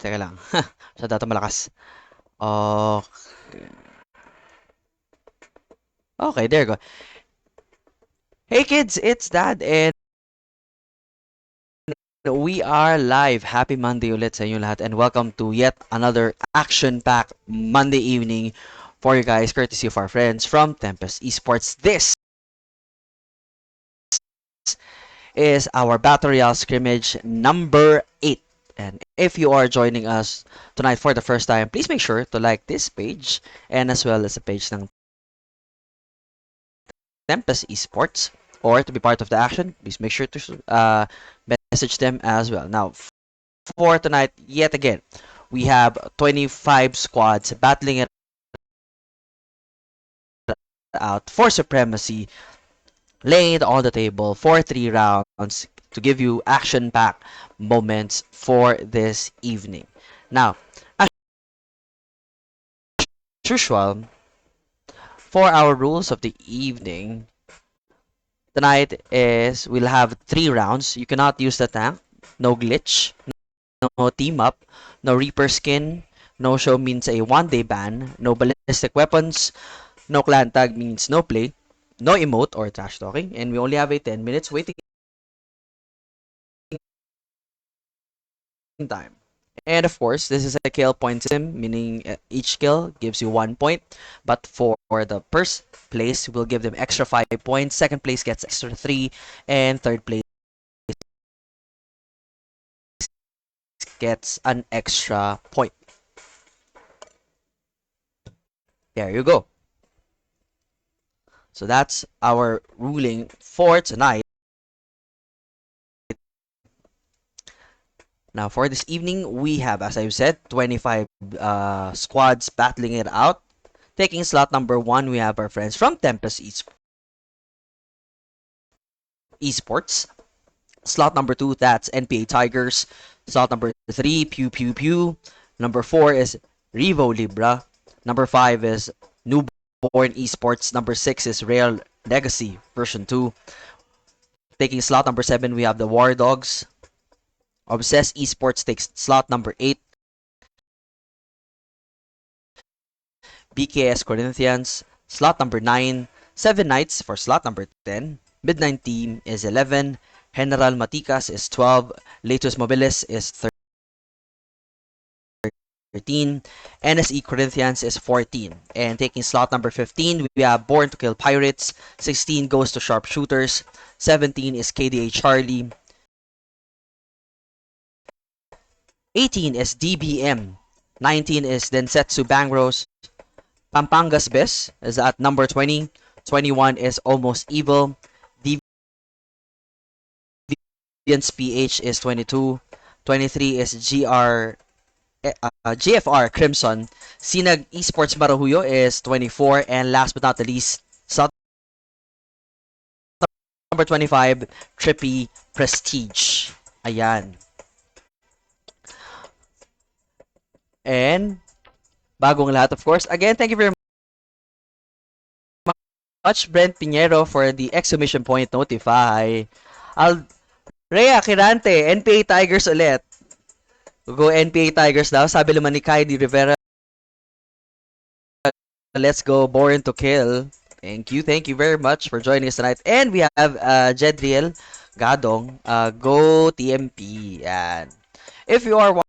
Teka lang. Sa data malakas. Okay. Okay, there you go. Hey kids, it's Dad and we are live. Happy Monday ulit sa inyo lahat and welcome to yet another action-packed Monday evening for you guys, courtesy of our friends from Tempest eSports. This is our Battle Royale Scrimmage number 8. And if you are joining us tonight for the first time, please make sure to like this page and as well as the page ng Tempest eSports, or to be part of the action, please make sure to message them as well. Now, for tonight, yet again, we have 25 squads battling it out for supremacy, laying it on the table for 3 rounds to give you action-packed moments for this evening. Now, as usual, for our rules of the evening, tonight is we'll have 3 rounds. You cannot use the tank, no glitch, no team up, no Reaper skin, no show means a 1-day ban, no ballistic weapons, no clan tag means no play, no emote or trash talking, and we only have a 10 minutes waiting time. And of course, this is a kill point system, meaning each kill gives you 1 point. But for the first place, we'll give them extra 5 points. Second place gets extra 3, and third place gets an extra point. There you go. So that's our ruling for tonight. Now, for this evening, we have, as I've said, 25 squads battling it out. Taking slot number 1, we have our friends from Tempest eSports. Slot number 2, that's NPA Tigers. Slot number 3, Pew Pew Pew. Number 4 is Revo Libra. Number 5 is Newborn Esports. Number 6 is Real Legacy version 2. Taking slot number 7, we have the War Dogs. Obsess Esports takes slot number 8. BKS Corinthians, slot number 9. 7 Knights for slot number 10. Midnight Team is 11. General Maticas is 12. Latus Mobilis is 13. NSE Corinthians is 14. And taking slot number 15, we have Born to Kill Pirates. 16 goes to Sharpshooters. 17 is KDA Charlie. 18 is DBM. 19 is Densetsu Bangros. Pampangas Best is at number 20. 21 is Almost Evil. Deviants PH is 22. 23 is GFR Crimson. Sinag Esports Barahuyo is 24. And last but not the least, slot number 25, Trippy Prestige. Ayan. And bagong lahat, of course. Again, thank you very much, Brent Pinheiro, for the exclamation point notify. Rhea Kirante, NPA Tigers ulit. Go NPA Tigers daw. Sabi naman ni Kai Di Rivera, let's go, Born to Kill. Thank you very much for joining us tonight. And we have Jedriel Gadong, go TMP. And if you are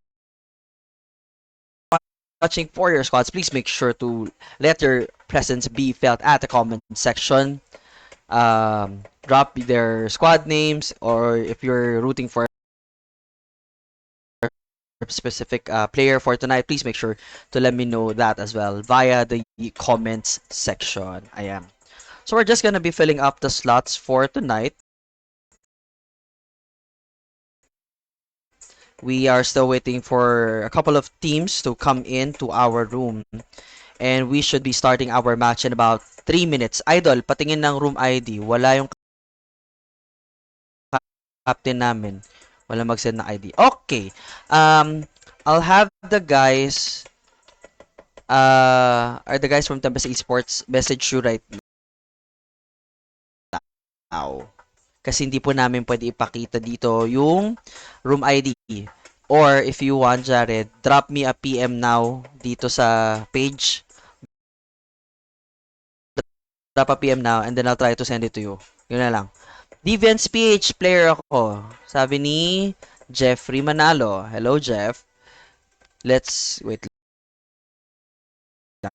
watching for your squads, please make sure to let your presence be felt at the comment section. Drop their squad names, or if you're rooting for a specific player for tonight, please make sure to let me know that as well via the comments section. I am. So we're just gonna be filling up the slots for tonight. We are still waiting for a couple of teams to come into our room. And we should be starting our match in about 3 minutes. Idol, patingin ng room ID. Wala yung captain namin. Wala mag-send na ID. Okay. I'll have the guys are the guys from Tempest eSports message you right now. Kasi hindi po namin pwede ipakita dito yung room ID. Or if you want, Jared, drop me a PM now dito sa page. Drop a PM now and then I'll try to send it to you. Yun na lang. Deviants PH player ako. Sabi ni Jeffrey Manalo. Hello, Jeff. Let's wait lang.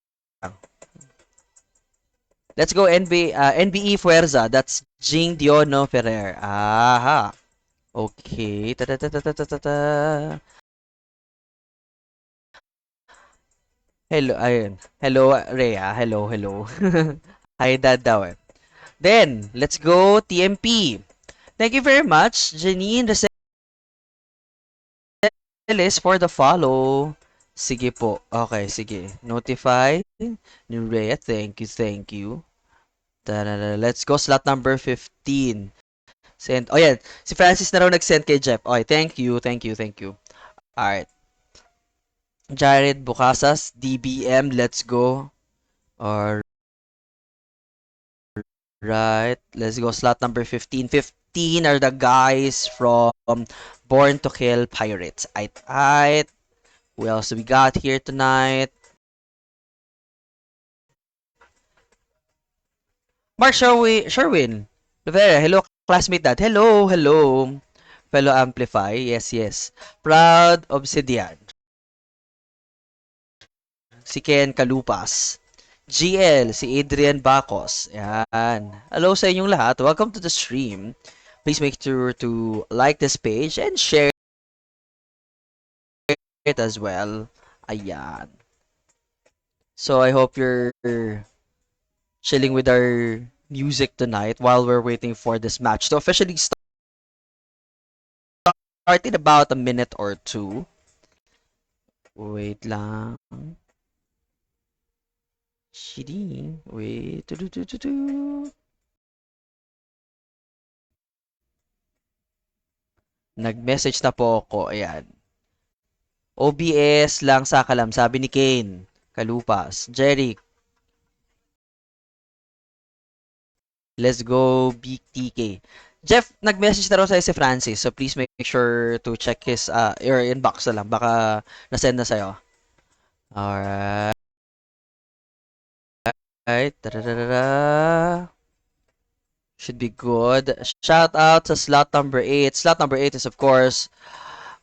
Let's go NBE Fuerza. That's Jing Diono Ferrer. Aha. Okay. Hello, ayun. Hello, Rhea. Hello. Hi, Dad daw eh. Then, let's go TMP. Thank you very much, Janine Roselis, for the follow. Sige po. Okay, sige. Notify ni Rhea. Thank you. Let's go slot number 15. Send. Oh, yan. Si Francis na raw nag-send kay Jeff. Okay, thank you. Alright. Jared Bukasas, DBM, let's go. Alright. Let's go slot number 15. 15 are the guys from Born to Kill Pirates. Aight. Who else we got here tonight? Mark Sherwin. Hello, classmate dad. Hello. Fellow Amplify. Yes. Proud Obsidian. Si Ken Kalupas. GL, si Adrian Bacos. Yan. Hello sa inyong lahat. Welcome to the stream. Please make sure to like this page and share it as well. Ayan. So I hope you're chilling with our music tonight while we're waiting for this match to officially start. start in about a minute or two. Wait lang. Shitty. Wait. Nag-message na po ako. Ayan. OBS lang sa kalam. Sabi ni Kane. Kalupas. Jerry. Let's go BTK. Jeff, nag-message na raw sa'yo si Francis. So please make sure to check his your inbox na lang. Baka na-send na sa'yo. Alright. Da-da-da-da-da. Should be good. Shout out to slot number 8. Slot number 8 is of course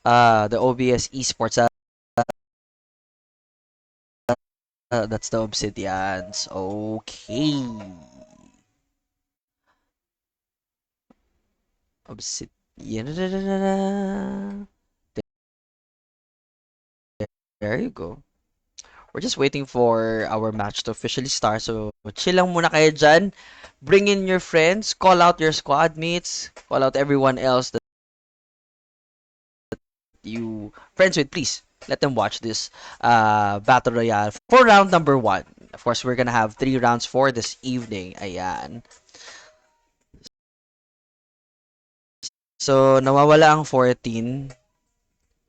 the OBS eSports. That's the Obsidians. Okay. Obsidian. There you go. We're just waiting for our match to officially start. So, chill lang muna kayo dyan. Bring in your friends. Call out your squad mates. Call out everyone else that you friends with. Please, let them watch this Battle Royale for round number 1. Of course, we're gonna have 3 rounds for this evening. Ayan. So, nawawala ang 14.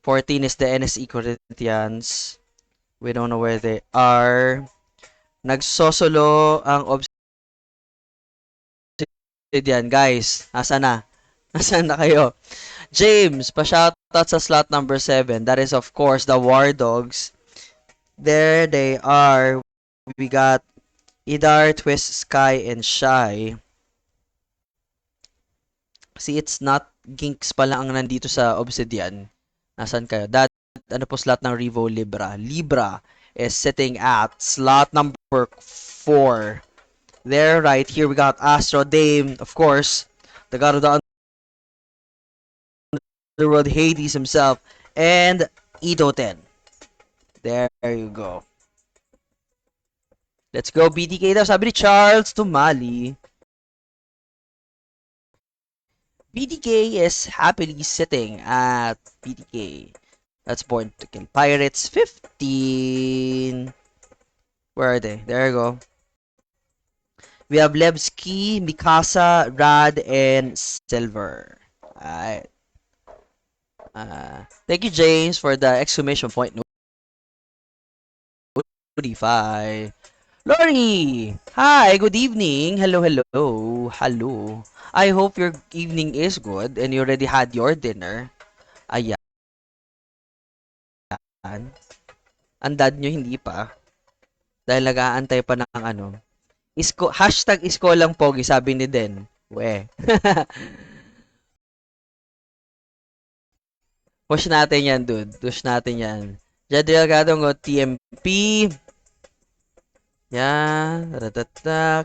14 is the NSE Corinthians. We don't know where they are. Nagsosolo ang Obsidian, guys. Nasaan na? Nasaan na kayo? James, pa-shoutout sa slot number 7. That is, of course, the War Dogs. There they are. We got Idar, Twist, Sky, and Shy. See, it's not Ginks pala ang nandito sa Obsidian. Nasaan kayo? That, ano po slot ng Revo Libra? Libra is sitting at slot number 4. There, right here, we got Astro Dame, of course, the god of the underworld, Hades himself, and Ito 10. There you go. Let's go, BTK daw, sabi ni Charles Tumali. BTK is happily sitting at BTK. That's Born to Kill Pirates 15. Where are they? There you go. We have Levski, Mikasa, Rad, and Silver. Alright. Thank you, James, for the exclamation point. Notify. Lori! Hi, good evening. Hello, hello. Hello. I hope your evening is good and you already had your dinner. Ayan. Ang dad nyo hindi pa. Dahil nag-aantay pa ng ano. Hashtag isko lang pogi, sabi ni Den. We. Push natin yan, dude. Push natin yan. Jadriel Gadong o TMP. Yan.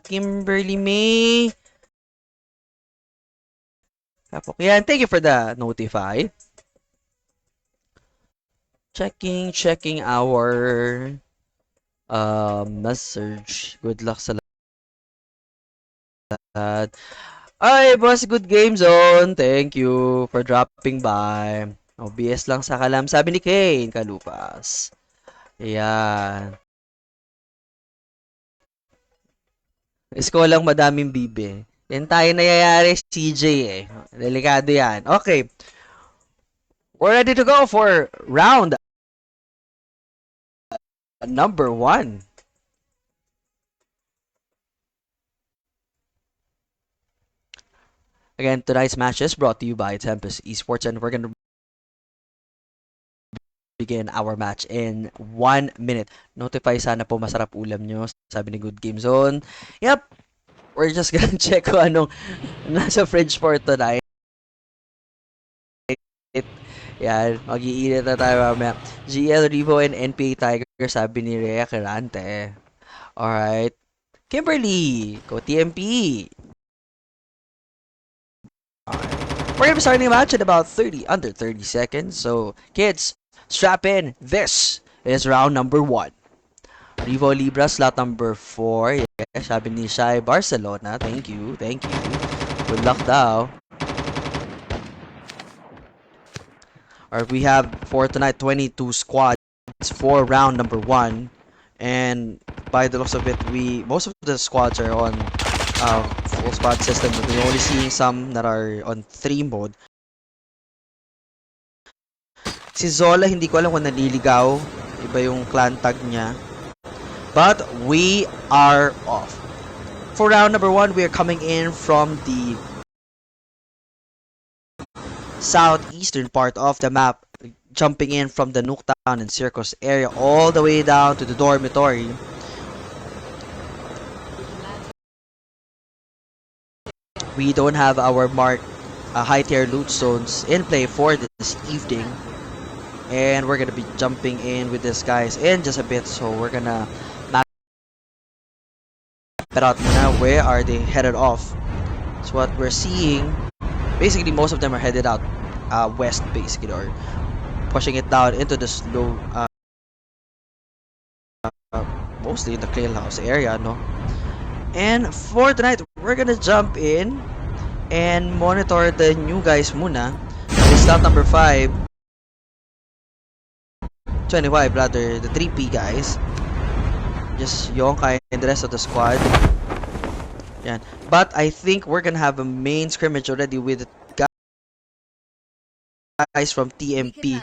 Kimberly May. Kapok yan. Thank you for the notify. Checking our message. Good luck sa lahat. Ay, boss, good game zone. Thank you for dropping by. OBS lang sa kalam. Sabi ni Kane, Kalupas. Ayan. Isko lang madaming bibe. Yan tayo nayayari, CJ eh. Delikado yan. Okay. We're ready to go for round number 1. Again, tonight's match is brought to you by Tempest eSports, and we're going to begin our match in 1 minute. Notify sana po masarap ulam nyo. Sabi ni Good Game Zone. Yep. We're just gonna check kung anong nasa fridge for tonight. Yan. Mag-iinit na tayo mamaya. GL Revo and NPA Tiger, sabi ni Rhea Kerante. Alright. Kimberly. Go TMP. Alright. We're gonna be starting the match in about under 30 seconds. So, kids, strap in. This is round number 1. Revo Libra, slot number 4. Yeah, sabi ni Shai Barcelona. Thank you. Thank you. Good luck daw. Alright, we have for tonight 22 squads for round number 1. And by the looks of it, most of the squads are on full squad system. We're only seeing some that are on 3 mode. Si Zola, hindi ko alam kung naliligaw. Iba yung clan tag niya. But we are off. For round number 1, we are coming in from the southeastern part of the map, jumping in from the Nuketown and Circus area all the way down to the dormitory. We don't have our marked high tier loot zones in play for this evening, and we're gonna be jumping in with these guys in just a bit, so we're gonna map it out now. Where are they headed off? So what we're seeing, basically most of them are headed out west, basically, or pushing it down into the slow, mostly in the Clay House area, no? And for tonight, we're gonna jump in and monitor the new guys muna. It's not number 5, 25 rather, the 3P guys. Just Yonkai and the rest of the squad. Yeah. But I think we're gonna have a main scrimmage already with guys from TMP.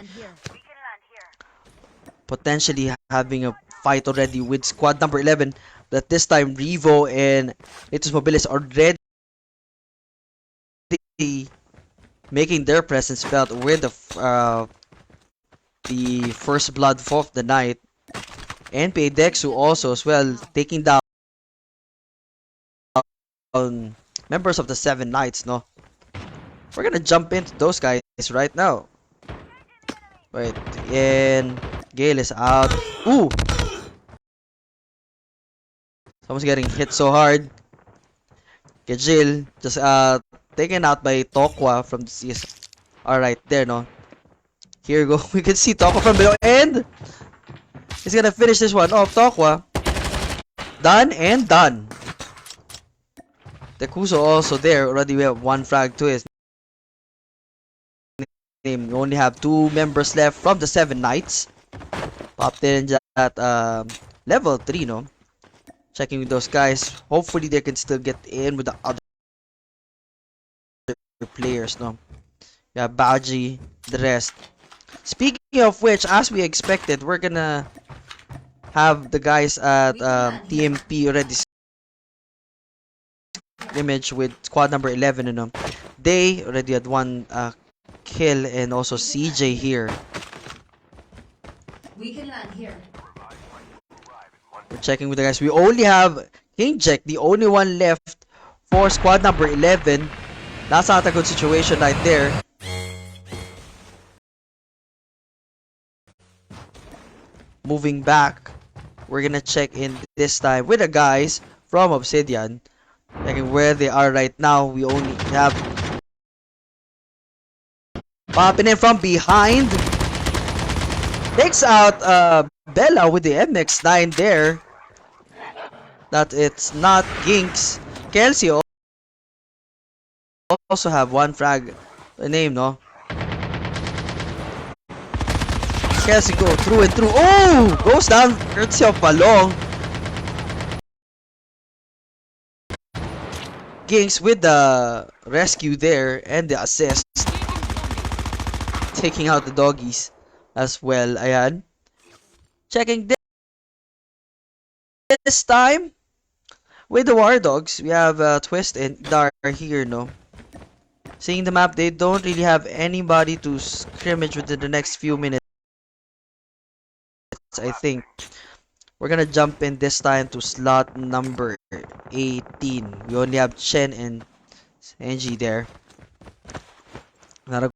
Potentially having a fight already with squad number 11. But this time, Revo and Litus Mobilis already making their presence felt with the first blood of the night. NPA Dexu also as well taking down members of the 7 Knights, no? We're gonna jump into those guys right now. Wait, and Gale is out. Ooh! Someone's getting hit so hard. Kajil just taken out by Tokwa from the CS. Alright, there, no? Here we go. We can see Tokwa from below, and he's gonna finish this one off. Tokwa. Done and done. Tekuso also there. Already we have 1 frag to his name. We only have 2 members left from the 7 Knights. Popped in at level 3, no? Checking with those guys. Hopefully they can still get in with the other players, no? Yeah, Baji, the rest. Speaking of which, as we expected, we're gonna have the guys at TMP already scrimmage with squad number 11, you know. They already had 1 kill, and also CJ here. We can land here. We're checking with the guys. We only have King Jack, the only one left for squad number 11. That's not a good situation right there. Moving back, we're gonna check in this time with the guys from Obsidian. Checking where they are right now. We only have popping in from behind. Takes out Bella with the MX9 there. That it's not Ginks. Kelsey also have 1 frag name, no? Kelsey go through and through. Oh! Goes down courtesy of Palong. Ginks with the rescue there and the assist. Taking out the doggies as well. Ayan. Checking this time with the War Dogs. We have Twist and Dar here, no? Seeing the map, they don't really have anybody to scrimmage within the next few minutes. I think we're gonna jump in this time to slot number 18. We only have Chen and Senji there. Not a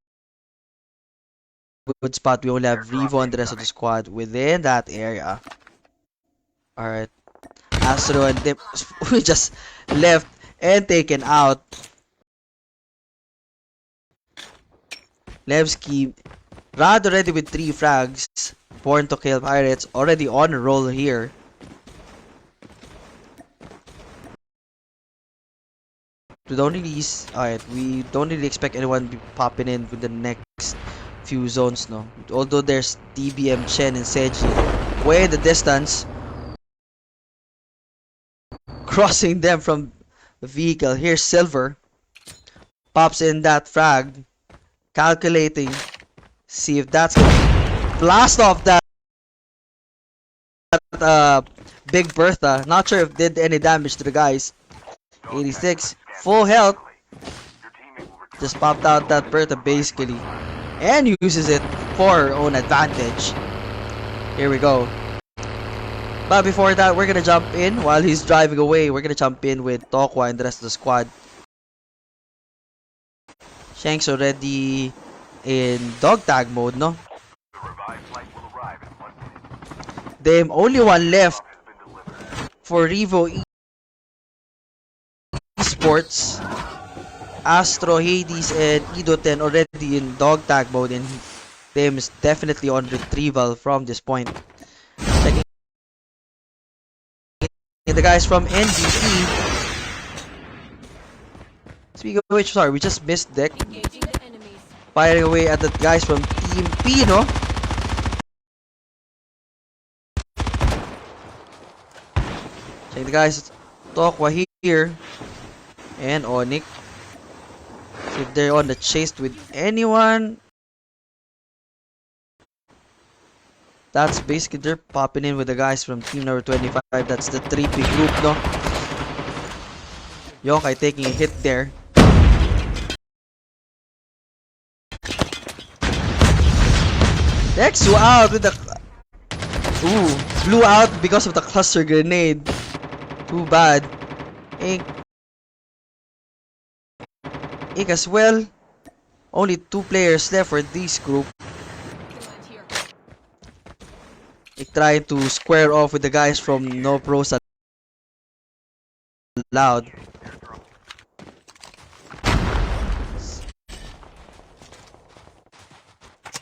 good spot. We only have Revo and the rest of the squad within that area. Alright. Astro and Dip we just left and taken out. Levski, Rad already with 3 frags. Born to Kill Pirates already on a roll here. We don't really expect anyone to be popping in with the next few zones, no? Although there's TBM, Chen, and Seiji way in the distance, crossing them from the vehicle. Here's Silver. Pops in that frag. Calculating. See if that's gonna blast off that Big Bertha. Not sure if it did any damage to the guys. 86. Full health. Just popped out that Bertha basically. And uses it for her own advantage. Here we go. But before that, we're gonna jump in while he's driving away. We're gonna jump in with Tokwa and the rest of the squad. Shank's already in dog tag mode, no? Them only one left for Revo eSports. Astro, Hades, and Ido10 already in dog tag mode, and them is definitely on retrieval from this point. Checking the guys from NBC. Speaking of which, sorry, we just missed deck. Firing away at the guys from Team Pino. Check the guys, Tokwa here and Onyx. See if they're on the chase with anyone. That's basically they're popping in with the guys from team number 25. That's the 3P group, no? Yokai taking a hit there. Nexu out with the... Ooh, blew out because of the cluster grenade. Too bad. Ink as well. Only 2 players left for this group. Trying to square off with the guys from No Pros Allowed.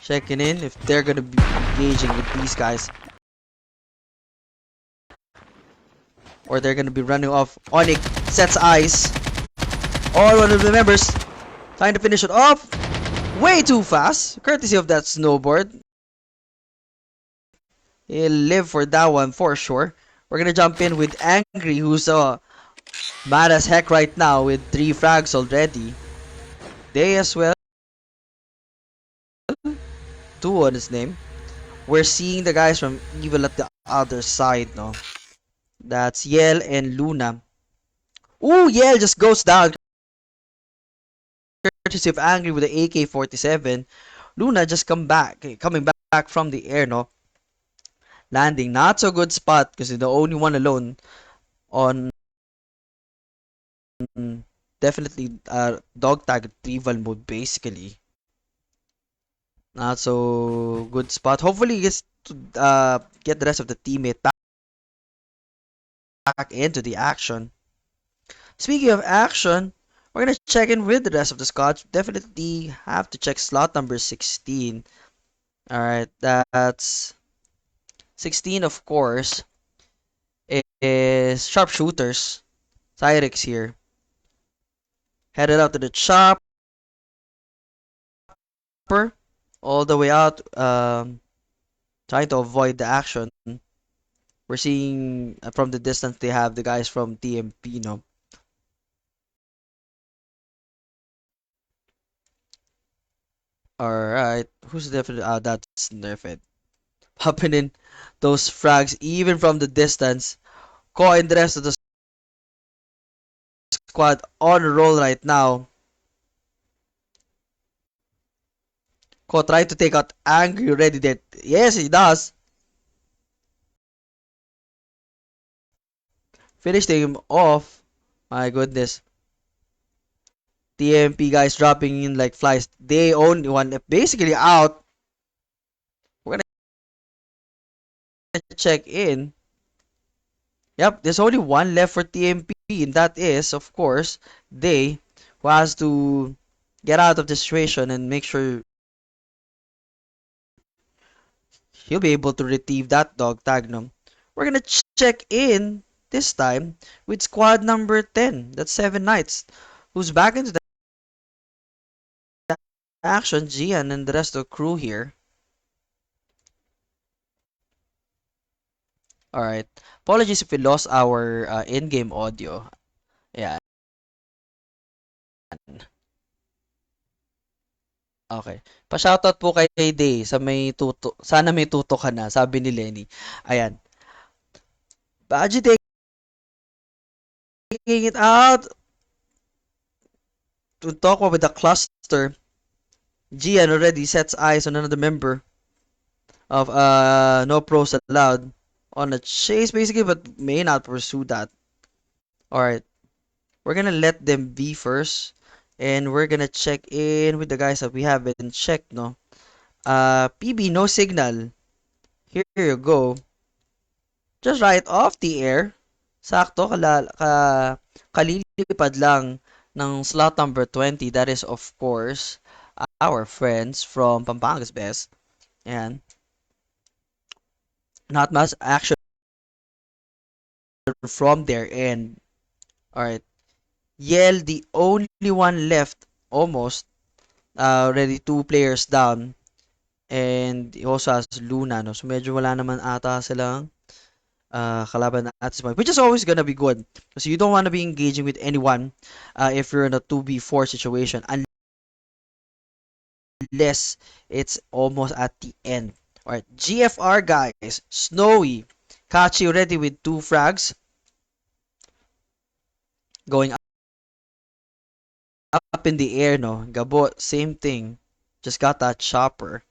Checking in if they're gonna be engaging with these guys. Or they're gonna be running off. Onyx sets eyes. All one of the members trying to finish it off. Way too fast. Courtesy of that snowboard. He'll live for that one for sure. We're gonna jump in with Angry, who's mad as heck right now with 3 frags already. They as well. 2 on his name. We're seeing the guys from Evil at the other side, no? That's Yel and Luna. Ooh, Yel just goes down. Courtesy of Angry with the AK-47. Luna just coming back from the air, no? Landing, not so good spot because he's the only one alone on definitely dog tag retrieval mode basically. Not so good spot. Hopefully he gets to get the rest of the teammate back into the action. Speaking of action, we're gonna check in with the rest of the squad. Definitely have to check slot number 16. Alright, that's 16 of course is sharpshooters. Cyrix here. Headed out to the chopper. All the way out, trying to avoid the action. We're seeing from the distance they have the guys from TMP, no? Alright, who's definitely that's Nerfed. Popping in those frags even from the distance. Ko and the rest of the squad on a roll right now. Ko tried to take out Angry already dead. Yes, he does. Finished him off. My goodness. TMP guys dropping in like flies. They own one basically out. We're gonna check in. Yep, there's only one left for TMP, and that is, of course, Day, who has to get out of the situation and make sure he'll be able to retrieve that dog tag. No? We're gonna check in this time with squad number 10. That's 7 Knights, who's back into the action, Gian and the rest of the crew here. Alright. Apologies if we lost our in-game audio. Yeah. Okay. Pa-shoutout po kay Day sa may tuto. Sana may tuto ka na, sabi ni Lenny. Ayan. Baji taking it out to talk with the cluster. Gian already sets eyes on another member of no pros allowed on a chase basically, but may not pursue that. Alright. We're gonna let them be first. And we're gonna check in with the guys that we haven't checked, no? PB, no signal. Here you go. Just right off the air. Sakto, kalilipad lang ng slot number 20. That is, of course, our friends from Pampanga's Best. And not much action from their end. Alright. Yell, the only one left, almost. Already 2 players down. And he also has Luna, no? So medyo wala naman ata silang kalaban at this point, which is always gonna be good because you don't want to be engaging with anyone if you're in a 2v4 situation unless it's almost at the end. Alright, GFR guys, Snowy, Kachi already with 2 frags going up in the air, no? Gabo, same thing, just got that chopper.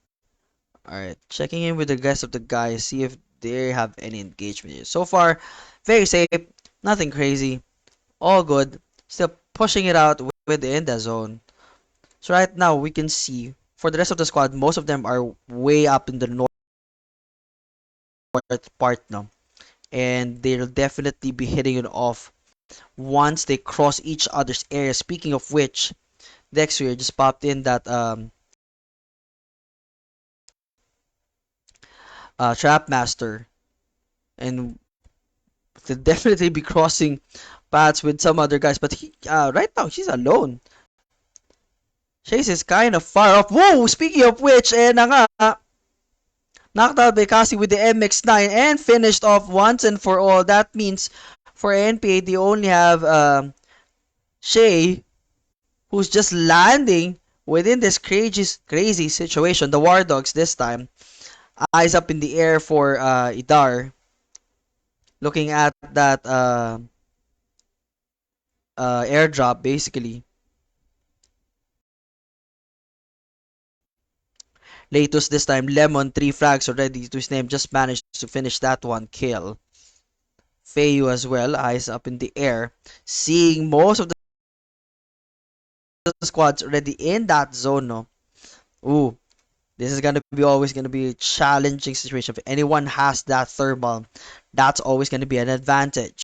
Alright, checking in with the rest of the guys, see if they have any engagement. So far, very safe, nothing crazy, all good. Still pushing it out within the zone. So right now, we can see, for the rest of the squad, most of them are way up in the north part now. And they'll definitely be hitting it off once they cross each other's area. Speaking of which, Dexter just popped in that Trap Master. And they'll definitely be crossing paths with some other guys. But right now, she's alone. Chase is kind of far off. Whoa! Speaking of which, nga, knocked out by Cassie with the MX-9 and finished off once and for all. That means for NPA, they only have Shay, who's just landing within this crazy situation. The War Dogs this time. Eyes up in the air for Idar. Looking at that airdrop, basically. Latus this time, Lemon, 3 frags already to his name, just managed to finish that one kill. Feiyu as well, eyes up in the air, seeing most of the squads already in that zone, no? Ooh, this is always gonna be a challenging situation. If anyone has that thermal, that's always gonna be an advantage.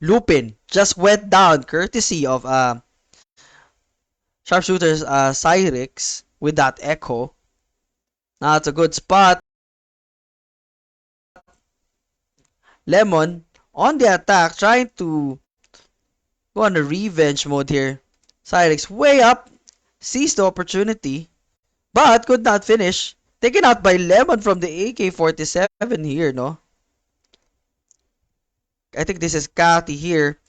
Lupin just went down, courtesy of sharpshooters Cyrix with that echo. That's a good spot. Lemon on the attack, trying to go on a revenge mode here. Cyrix way up, sees the opportunity, but could not finish. Taken out by Lemon from the AK-47 here, no? I think this is Cathy here.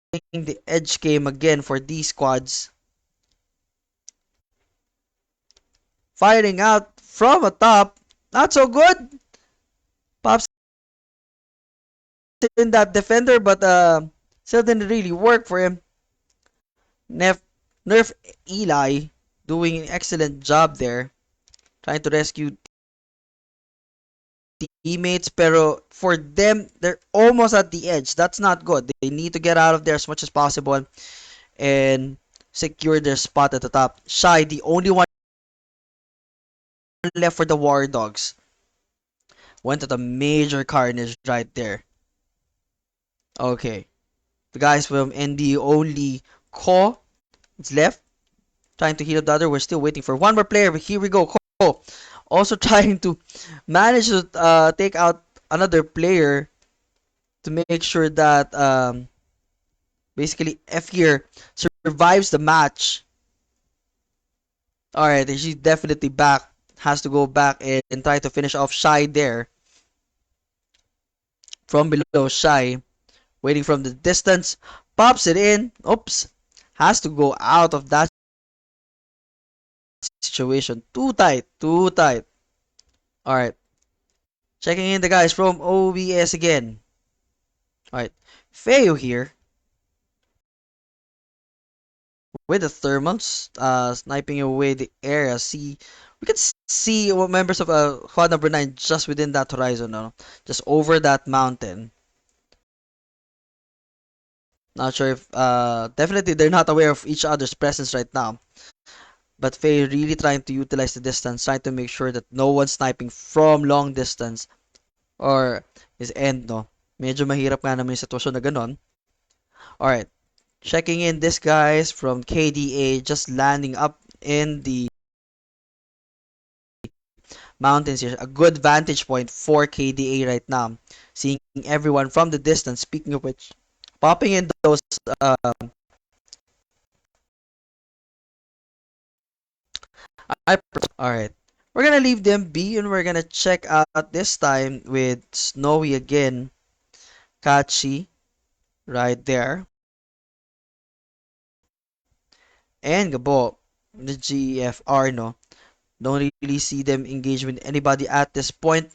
Playing the edge game again for these squads. Firing out from atop. Not so good. Pops in that defender, but still didn't really work for him. Nerf Eli doing an excellent job there. Trying to rescue teammates, pero for them, they're almost at the edge. That's not good. They need to get out of there as much as possible and secure their spot at the top. Shy, the only one left for the War Dogs. Went to the major carnage right there. Okay. The guys from ND only Ko is left. Trying to heal up the other. We're still waiting for one more player. But here we go. Ko also trying to manage to take out another player to make sure that Basically, F here survives the match. Alright, she's definitely back. Has to go back and try to finish off Shy there. From below, Shy. Waiting from the distance. Pops it in. Oops. Has to go out of that situation. Too tight. Too tight. Alright. Checking in the guys from OBS again. Alright. Feo here. With the thermals. Sniping away the area. See. We can see members of squad number 9 just within that horizon. No? Just over that mountain. Not sure if, definitely they're not aware of each other's presence right now. But Faye really trying to utilize the distance, trying to make sure that no one's sniping from long distance or his end, no? Medyo mahirap nga naman yung sitwasyon na ganon. Alright, checking in this guys from KDA, just landing up in the mountains here. A good vantage point for KDA right now. Seeing everyone from the distance, speaking of which, popping in those Alright. We're gonna leave them be and we're gonna check out this time with Snowy again. Kachi right there. And Gabo, the GFR, no. Don't really see them engage with anybody at this point.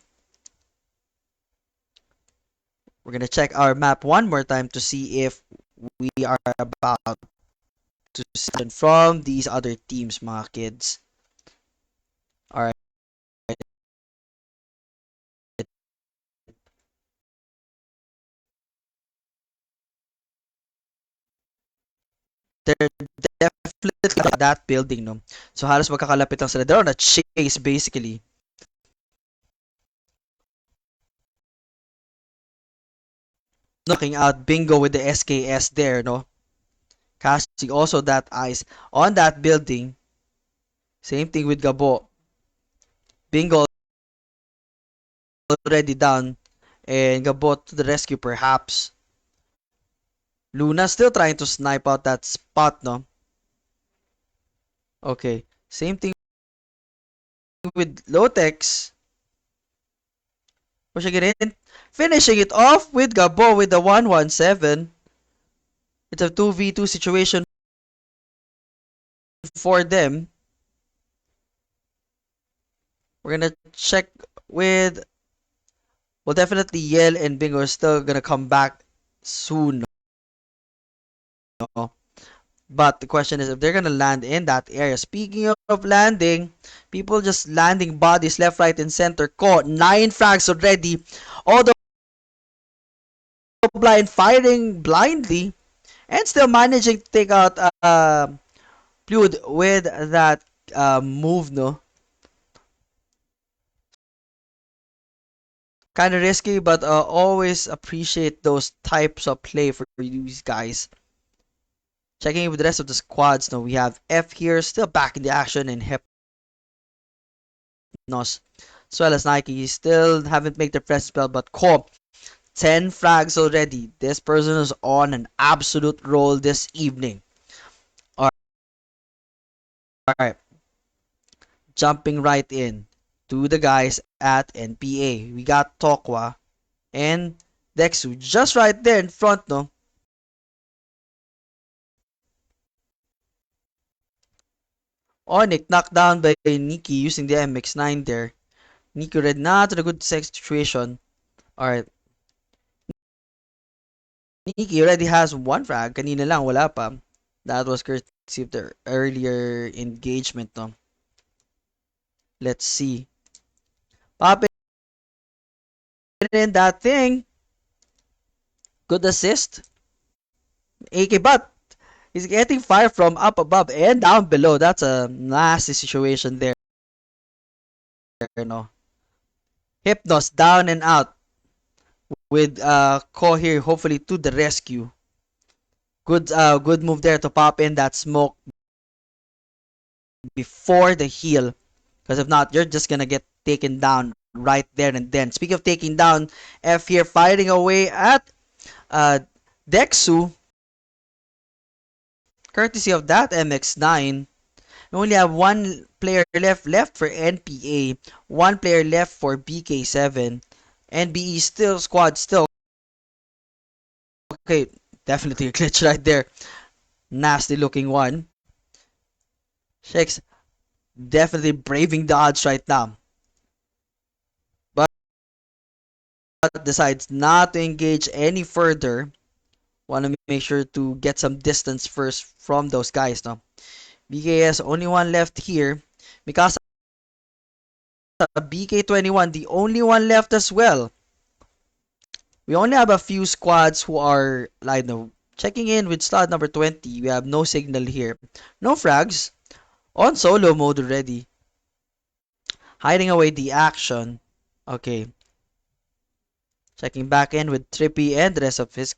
We're gonna check our map one more time to see if we are about to see from these other teams, mga kids. Alright. They're definitely that building, no? So halos magkakalapit lang sila. They're on a chase, basically. Knocking out Bingo with the SKS there, no? Casting also that eyes on that building. Same thing with Gabo. Bingo already down. And Gabo to the rescue, perhaps. Luna still trying to snipe out that spot, no? Okay. Same thing with Lotex. Pushing it in. Finishing it off with Gabo with the 117. It's a 2v2 situation for them. We're gonna check with... Well, definitely Yel and Bingo are still gonna come back soon. No? But the question is if they're gonna land in that area. Speaking of landing, people just landing bodies left, right, and center. Caught 9 frags already. All the blind firing blindly and still managing to take out Plude with that move, no? Kind of risky, but always appreciate those types of play for these guys. Checking in with the rest of the squads, no, we have F here, still back in the action, and Hypnos, as well as Nike, still haven't made their first spell, but Ko, 10 frags already. This person is on an absolute roll this evening. Alright, jumping right in to the guys at NPA. We got Tokwa and Dexu just right there in front, no? Onyx knocked down by Nikki using the MX9 there. Nikki read not in a good situation. Alright. Nikki already has 1 frag. Kanina lang, wala pa. That was courtesy of the earlier engagement, no? Let's see. Pop in that thing. Good assist. AK but he's getting fire from up above and down below. That's a nasty situation there. No. Hypnos down and out with Ko here hopefully to the rescue. Good move there to pop in that smoke before the heal. Because if not, you're just gonna get taken down right there and then. Speaking of taking down, F here fighting away at Dexu. Courtesy of that MX9. We only have one player left for NPA, one player left for BK7. NBE still squad still. Okay, definitely a glitch right there. Nasty looking one. Shakes definitely braving the odds right now. But decides not to engage any further. Want to make sure to get some distance first from those guys, no? BKS only one left here. Mikasa BK21, the only one left as well. We only have a few squads who are like no checking in with slot number 20. We have no signal here. No frags. On solo mode already. Hiding away the action. Okay. Checking back in with Trippy and the rest of his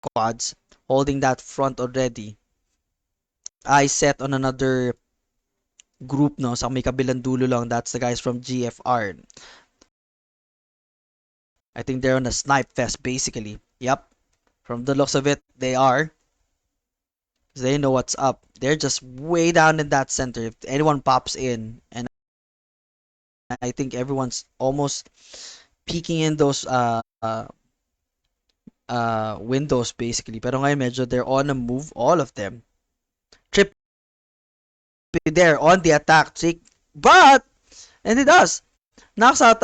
squads. Holding that front already. I set on another group no sa may kabilang dulo lang. That's the guys from GFR. I think they're on a snipe fest basically. Yep. From the looks of it, they are. They know what's up. They're just way down in that center. If anyone pops in, and I think everyone's almost peeking in those windows basically. Pero ngayon medyo they're on a move, all of them. Trip there on the attack trick, but and it does knocks out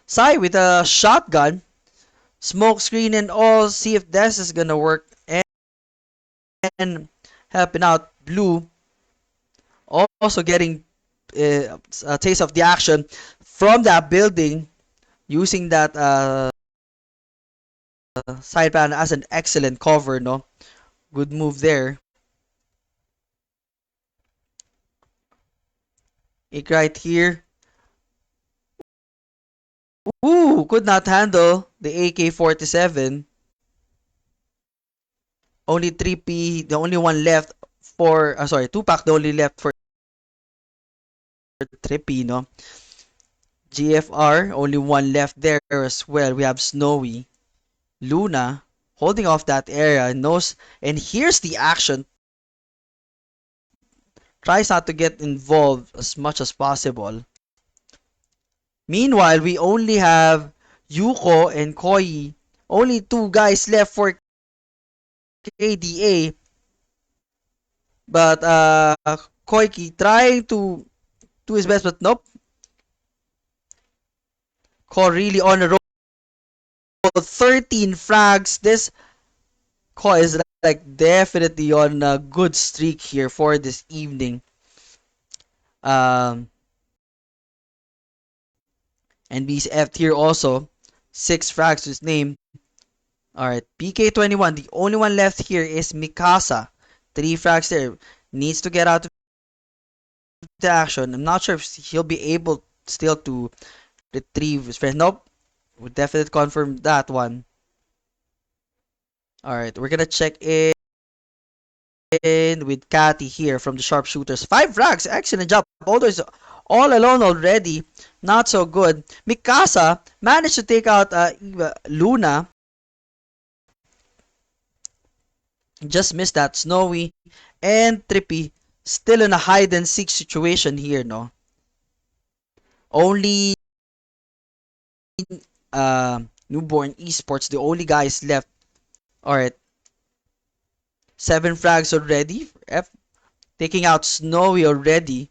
Sai with a shotgun, smoke screen and all. See if this is gonna work and helping out Blue. Also getting a taste of the action from that building, using that side pan as an excellent cover, no? Good move there. Ik right here. Ooh, could not handle the AK-47. Only 3P, the only one left for, sorry, 2-pack, the only left for 3P, no? GFR, only one left there as well. We have Snowy. Luna, holding off that area, knows, and here's the action. Tries not to get involved as much as possible. Meanwhile, we only have Yuko and Koi. Only two guys left for KDA. But Koiki trying to do his best, but nope. Ko really on the roll. 13 frags. This Ko is like definitely on a good streak here for this evening. NB's F tier also. 6 frags to his name. Alright, PK21. The only one left here is Mikasa. 3 frags there. Needs to get out of the action. I'm not sure if he'll be able still to retrieve his friend. Nope. We'll definitely confirm that one. Alright, we're gonna check in with Cathy here from the sharpshooters. 5 frags. Excellent job. Although is all alone already. Not so good. Mikasa managed to take out Luna. Just missed that. Snowy and Trippy still in a hide and seek situation here, no? Only Newborn Esports, the only guys left. Alright. 7 frags already. F taking out Snowy already.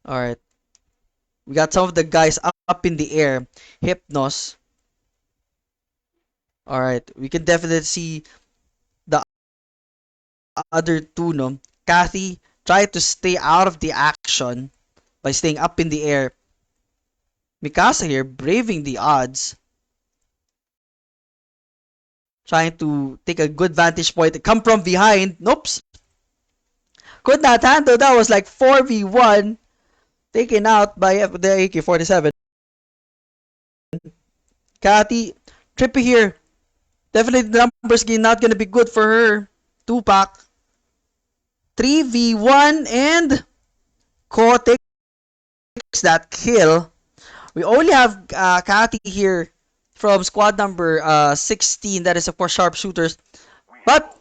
Alright. We got some of the guys up in the air. Hypnos. Alright. We can definitely see the other two, no? Cathy tried to stay out of the action by staying up in the air. Mikasa here braving the odds. Trying to take a good vantage point. Come from behind. Nope. Could not handle. That was like 4v1. Taken out by the AK-47. Cathy, Trippy here. Definitely the numbers game not gonna be good for her. 2-pack. 3v1 and Ko takes that kill. We only have Cathy here from squad number 16. That is of course sharpshooters. But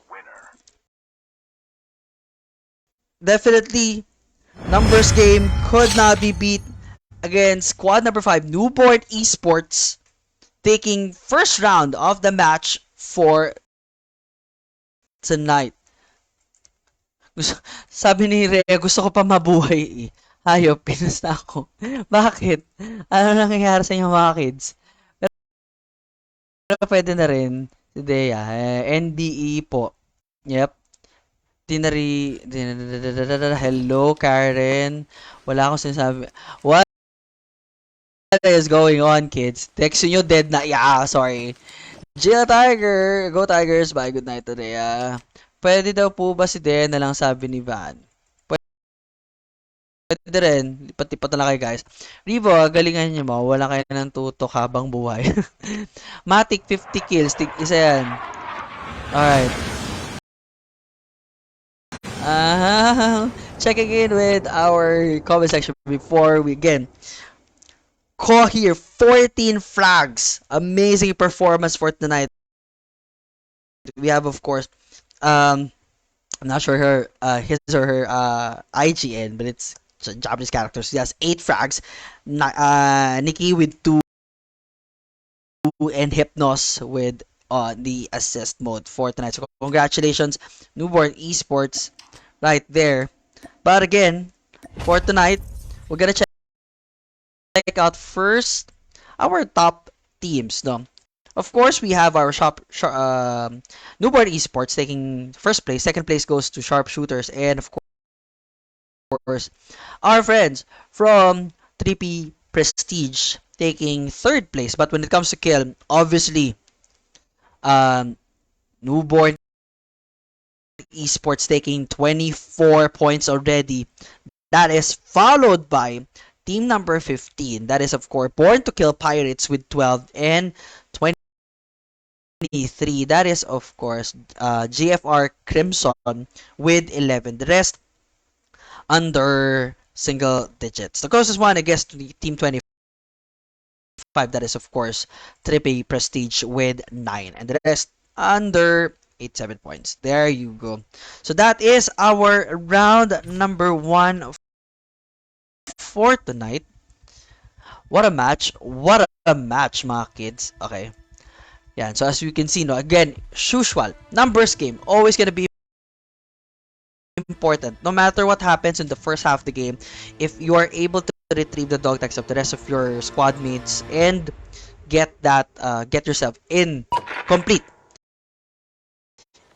definitely, numbers game could not be beat against squad number 5, Newborn Esports, taking first round of the match for tonight. Sabi ni Rhea, gusto ko pa mabuhay eh. Hayop, pinas na ako. Bakit? Ano nangyayari sa inyo mga kids? Pero pwede na rin. Si Dea. NDE po. Yep. Hello, Karen. Wala akong sinasabi. What is going on, kids? Text nyo dead na. Yeah, sorry. Jill Tiger. Go Tigers. Bye. Good night today. Pwede daw po ba si Dea na lang, sabi ni Van? Pwede rin. Lipat-lipat na lang kayo, guys. Rivo, galingan nyo mo. Wala kayo ng tutok habang buhay. Matic, 50 kills. Isa yan. Alright. Checking in with our comment section before we again. Call here, 14 frags. Amazing performance for tonight. We have, of course, I'm not sure his or her IGN, but it's Japanese characters. He has 8 frags. Nikki with 2 and Hypnos with the assist mode for tonight. So congratulations, Newborn Esports, right there. But again, for tonight, we're gonna check out first our top teams. No, of course we have our Newborn Esports taking first place. Second place goes to Sharpshooters, and of course our friends from 3P Prestige taking third place. But when it comes to kill, obviously, Newborn Esports taking 24 points already. That is followed by team number 15. That is, of course, Born to Kill Pirates with 12 and 23. That is, of course, GFR Crimson with 11. The rest under single digits. The closest one, I guess, to the team 25. That is, of course, Triple Prestige with 9. And the rest under 87 points. There you go. So that is our round number 1 for tonight. What a match. What a match, mga kids. Okay. Yeah, so as you can see, no, again, usual, numbers game, always gonna be important. No matter what happens in the first half of the game, if you are able to retrieve the dog tags of the rest of your squad mates and get yourself complete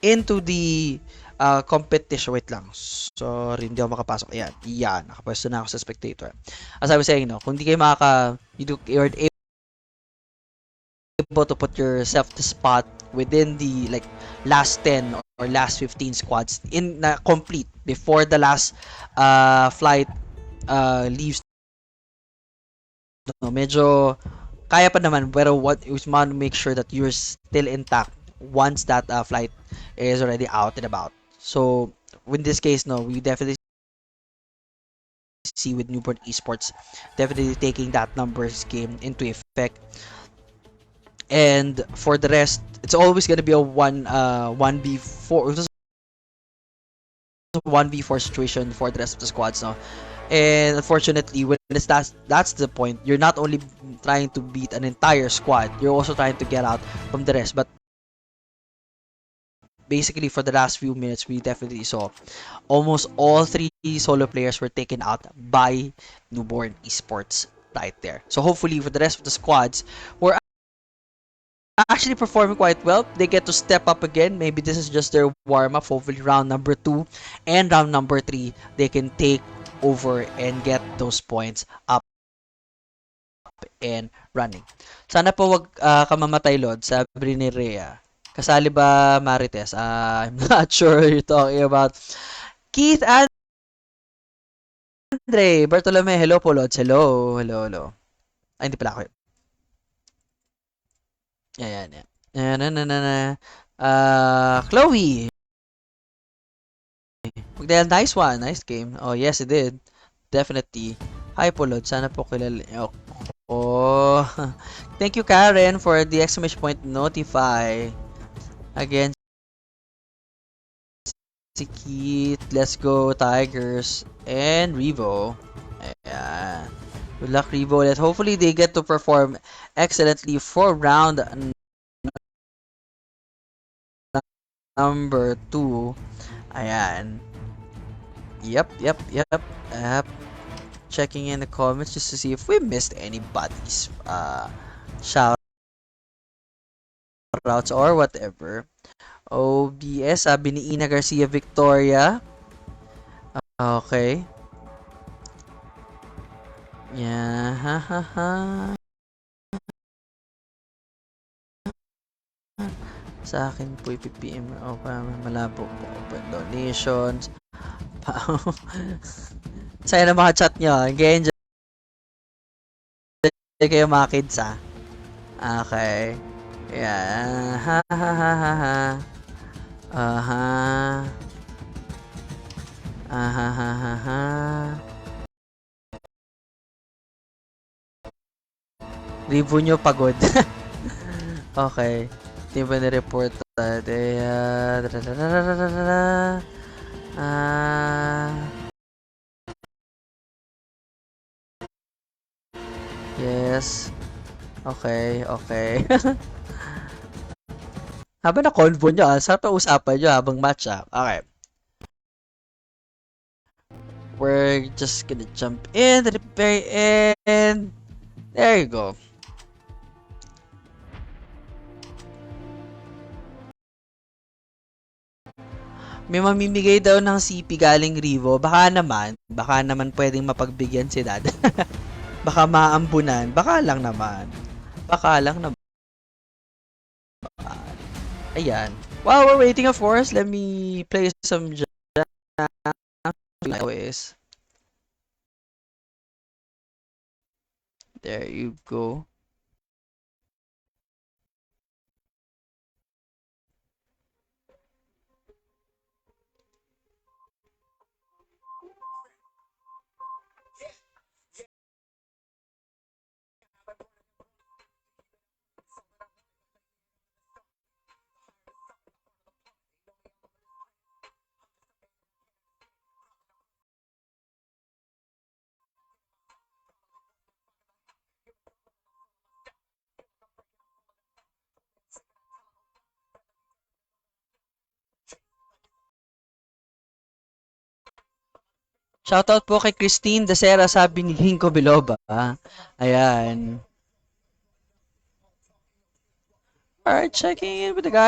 into the competition. Wait lang. Sorry, hindi ako makapasok. Ayan. Yan. Nakapwesto na ako sa spectator. As I was saying, no, kung hindi kayo you're able to put yourself to spot within the last 10 or last 15 squads in complete before the last flight leaves. No, medyo kaya pa naman, pero you want to make sure that you're still intact once that flight is already out and about. So in this case, no, we definitely see with Newborn Esports definitely taking that numbers game into effect. And for the rest, it's always gonna be a 1v4 situation for the rest of the squads, no. And unfortunately, when that's the point, you're not only trying to beat an entire squad, you're also trying to get out from the rest. But basically, for the last few minutes, we definitely saw almost all 3 solo players were taken out by Newborn Esports right there. So hopefully, for the rest of the squads, we're actually performing quite well. They get to step up again. Maybe this is just their warm-up. Hopefully, round number 2 and round number 3, they can take over and get those points up and running. Sana po wag ka mamatay, Lord, sabi ni Rhea. Kasali ba Marites? I'm not sure you're talking about. Keith Andre, Bartolome, hello po, Lods. Hello. Ay, hindi pala ako. Ayan. Chloe. Nice one. Nice game. Oh, yes, it did. Definitely. Hi po, Lod. Sana po kilala. Oh. Thank you, Karen, for the exclamation point notify. Again, Keith. Let's go, Tigers. And Revo. Ayan. Good luck, Revo. Hopefully, they get to perform excellently for round number 2. Ayan. Yep. Checking in the comments just to see if we missed anybody's shout outs or whatever. OBS, sabi ni Ina Garcia Victoria. Okay. Yeah, ha. Sa akin po ipipm o malabo po open donations. Saya na mga chat nyo. Enjoy kayo mga kids ha. Okay. Yeah. Ha. Review nyo pagod. Okay. Hindi ba ni-report? Yes. Okay. Habang na-convo nyo, sarap ang usapan nyo habang match up. Okay. We're just gonna jump in to the very end. There you go. May mamimigay daw ng CP galing Revo. Baka naman pwedeng mapagbigyan si Dad. Baka maambunan. Baka lang naman. Ayan. While we're waiting, of course, let me play some jams. There you go. Shoutout po kay Christine Desera, sabi ni Hinko Biloba. Ayan. Alright, checking in with the guys.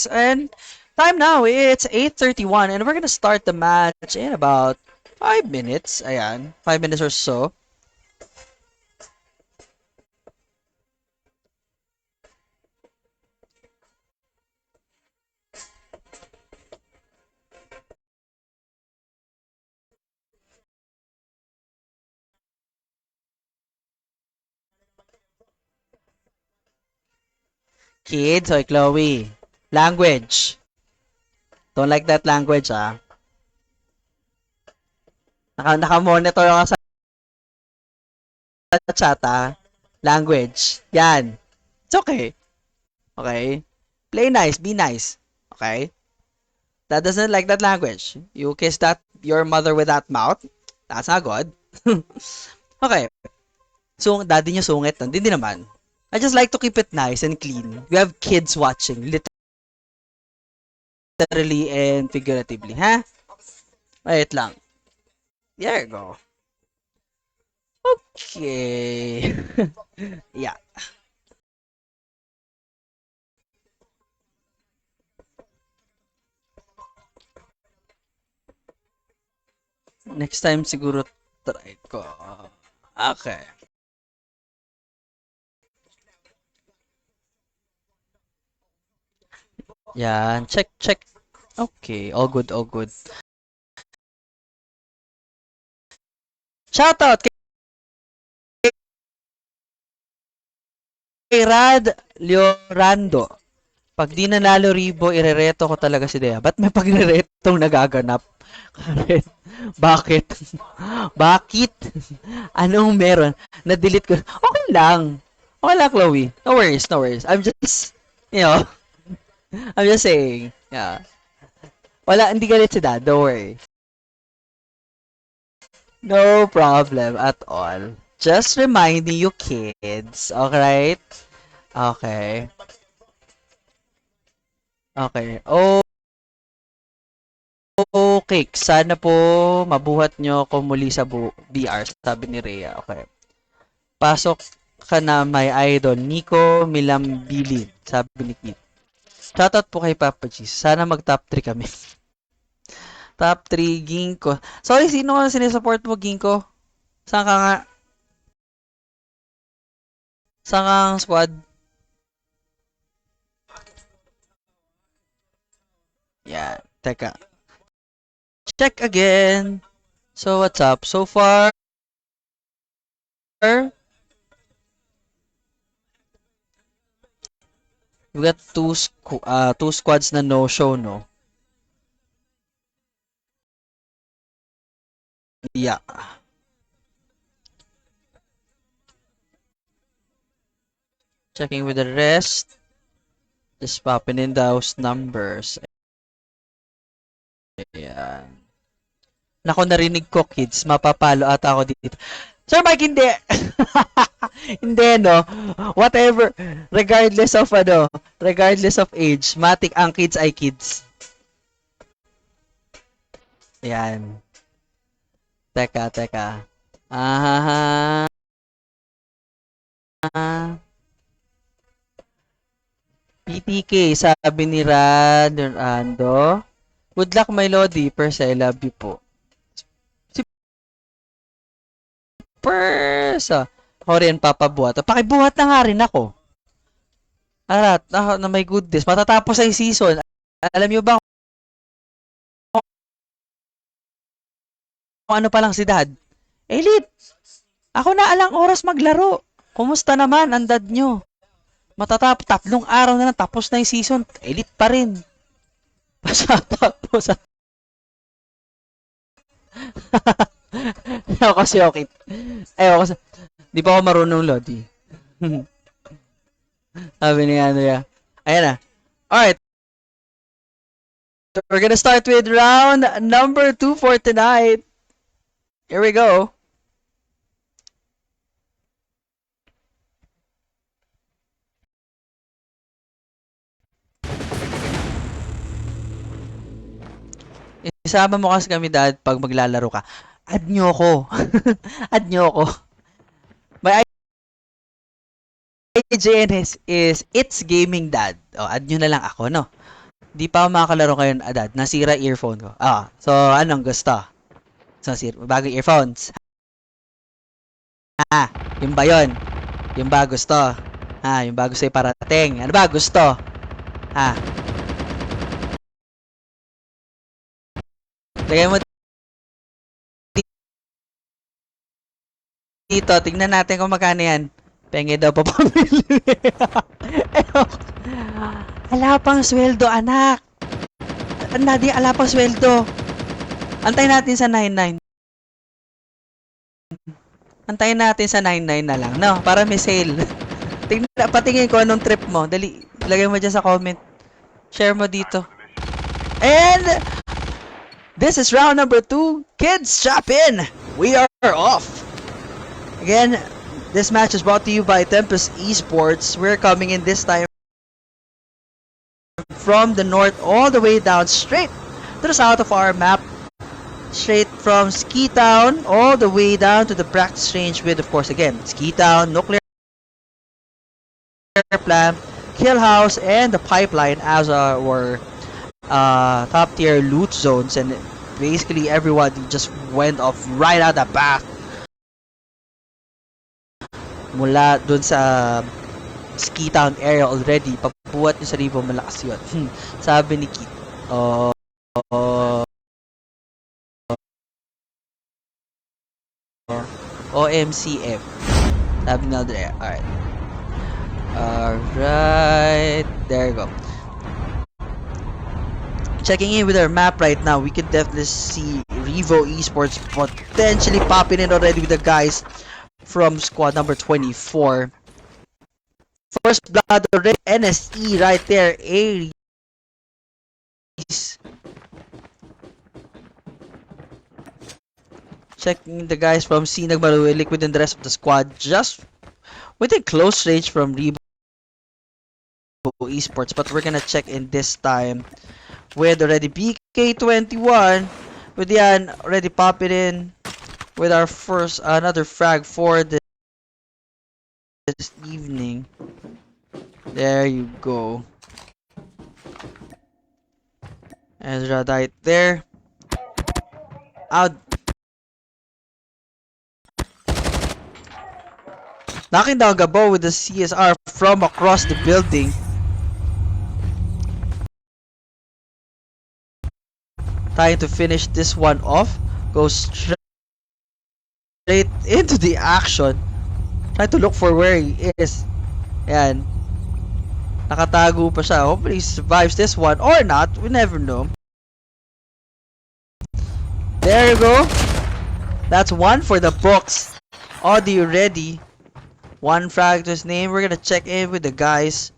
And time now, it's 8:31 and we're gonna start the match in about 5 minutes. Ayan, 5 minutes or so. Kids, oy Chloe. Language. Don't like that language, ah. Naka-monitor ako sa chat, ah. Language. Yan. It's okay. Okay? Play nice, be nice. Okay? That doesn't like that language. You kiss your mother with that mouth. That's not good. Okay. So, daddy niyo sungit. Hindi naman. I just like to keep it nice and clean. We have kids watching, literally and figuratively, ha? Wait lang. There you go. Okay. Yeah. Next time siguro try ko. Okay. Yan. Check. Okay. All good. Shoutout kay Rad Leorando. Pag di nanalo Ribo, irereto ko talaga si Dea. Ba't may pagreretong nagaganap? Bakit? Bakit? Anong meron? Na-delete ko. Okay lang, Chloe. No worries. I'm just saying. Yeah. Wala, hindi galit si Dad. Don't worry. No problem at all. Just reminding you kids. Alright? Okay. Okay. Oh, okay. Sana po mabuhat nyo ako muli sa BR, sabi ni Rhea. Okay. Pasok ka na may idol. Nico Milambili, sabi ni Kit. Shoutout po kay Papa G. Sana mag-top 3 kami. Top 3, Ginko. Sorry, sino ka sinisupport mo, Ginko? Saan ka nga? Saan kang squad? Yeah, teka. Check again. So, what's up? So far, we got two squads na no-show, no? Yeah. Checking with the rest. Just popping in those numbers. Ayan. Nako, narinig ko, kids. Mapapalo ata ako dito. Sir Mike, hindi. Hindi, no? Whatever. Regardless of age, matik ang kids ay kids. Ayan. Teka. PTK, sabi ni Rando. Good luck, my Lodi. Persa, I love you po. Si Persa. Ako rin, papabuhat. Pakibuhat na nga rin ako. Arat, na may goodness. Matatapos ang season. Alam nyo ba kung ano pa lang si Dad? Elite! Ako na alang oras maglaro. Kumusta naman ang dad nyo? Matatapos, 3 araw na lang, tapos na yung season. Elite pa rin. Tapos, ako si Okit. Di pa ako marunong, Lodi. Sabi ni Andrea. Ayan na. Alright. So we're gonna start with round number 2 for tonight. Here we go. Isama mo kasi kami, Dad, pag maglalaro ka. Add nyo ko. Add nyo ko. My IGN is It's Gaming Dad. O, add nyo na lang ako, no? Di pa ako makakalaro ngayon, Dad. Nasira earphone ko. So, anong gusto? So, bagong earphones. Yung ba yun? Yung ba gusto? Yung ba gusto yung parating? Ano ba gusto? Lagay mo dito. Tingnan natin kung magkano yan. Penge daw pa pamili. Ala pang sweldo, anak. Nadi, ala pang sweldo. Antayin natin sa 99. Antayin natin sa 99 na lang, no? Para may sale. Patingin ko anong trip mo. Dali, lagay mo dyan sa comment. Share mo dito. And this is round number 2. Kids, strap in. We are off. Again, this match is brought to you by Tempest eSports. We're coming in this time from the north all the way down straight to the south of our map. Straight from Ski Town all the way down to the practice range with, of course, again, Ski Town, Nuclear Plant, Kill House, and the Pipeline as our top tier loot zones. And basically everyone just went off right out the path mula dun sa Ski Town area already. Pagbuhat nyo sa ribo, malakas yun. Sabi ni Kit. OMCF. Sabi na there. Alright. There you go. Checking in with our map right now, we can definitely see Revo Esports potentially popping in already with the guys from squad number 24. First blood already. NSE right there. Aries. Checking the guys from C Nagmaruilik within the rest of the squad. Just within close range from Rebo eSports. But we're gonna check in this time with already BK21. With Yan already popping in with our first another frag for this evening. There you go. Ezra died there. Out. Knocking down Gabo with the CSR from across the building. Trying to finish this one off. Goes straight into the action. Trying to look for where he is. Ayan. Nakatago pa siya. Hopefully he survives this one or not. We never know. There you go. That's one for the books. Audio ready. One frag to his name. We're gonna check in with the guys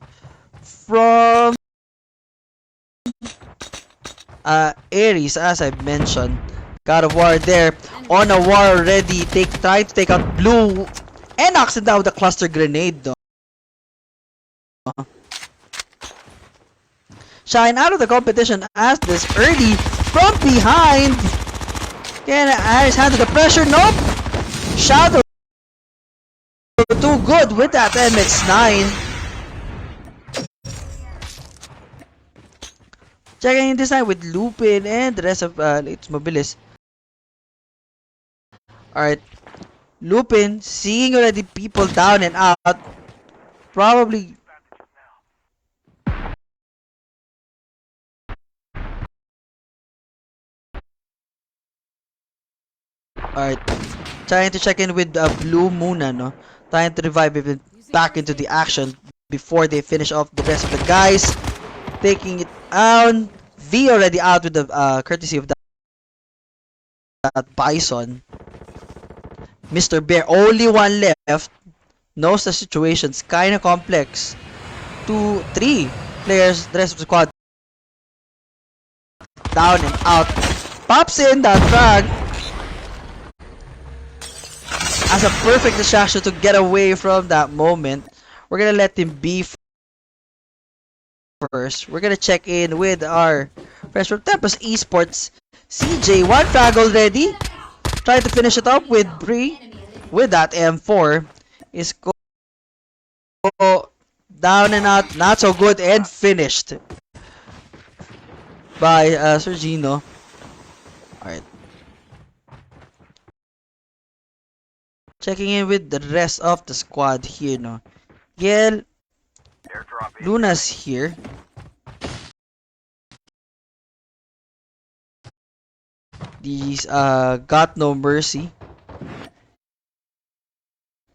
from Aries, as I mentioned. God of War there. On a war already. Trying to take out Blue. And knocks it down with the cluster grenade though. Shine out of the competition as this early from behind. Can Aries handle the pressure? Nope. Shadow too good with that MX9. Checking in this time with Lupin and the rest of its mobilis. Alright. Lupin seeing already people down and out. Probably. Alright. Trying to check in with Blue Muna, no? Trying to revive it back into the action before they finish off the rest of the guys. Taking it down. V already out with the courtesy of that Bison. Mr. Bear, only one left. Knows the situation's kinda complex. 2, 3 players, the rest of the squad down and out. Pops in that frag as a perfect distraction to get away from that moment. We're gonna let him be first. We're gonna check in with our friends from Tempest eSports. CJ, one frag already. Trying to finish it up with Bree. With that M4 is go down and out, not so good, and finished by Sergino. Alright. Checking in with the rest of the squad here, no. Yel, Luna's here. These got no mercy.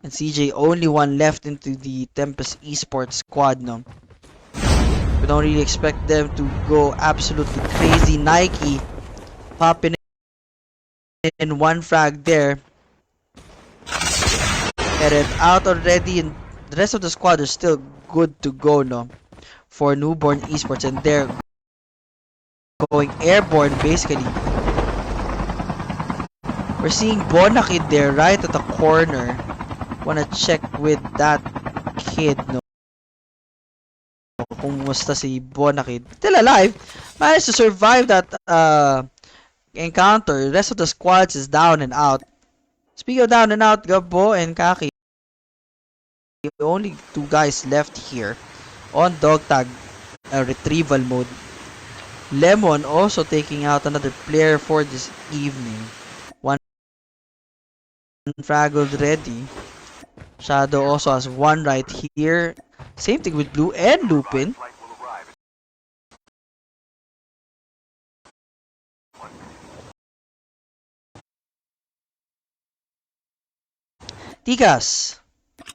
And CJ only one left into the Tempest eSports squad, no. We don't really expect them to go absolutely crazy. Nike popping in one frag there. Headed out already, and the rest of the squad is still good to go, no. For Newborn eSports, and they're going airborne basically. We're seeing Bonakid there right at the corner. Wanna check with that kid, no? Kumusta si Bonakid? Still alive. Managed to survive that encounter. The rest of the squads is down and out. Speaking of down and out, Gabo and Kaki. Only two guys left here on dog tag retrieval mode. Lemon also taking out another player for this evening. One frag already. Shadow also has one right here. Same thing with Blue and Lupin. Tigas.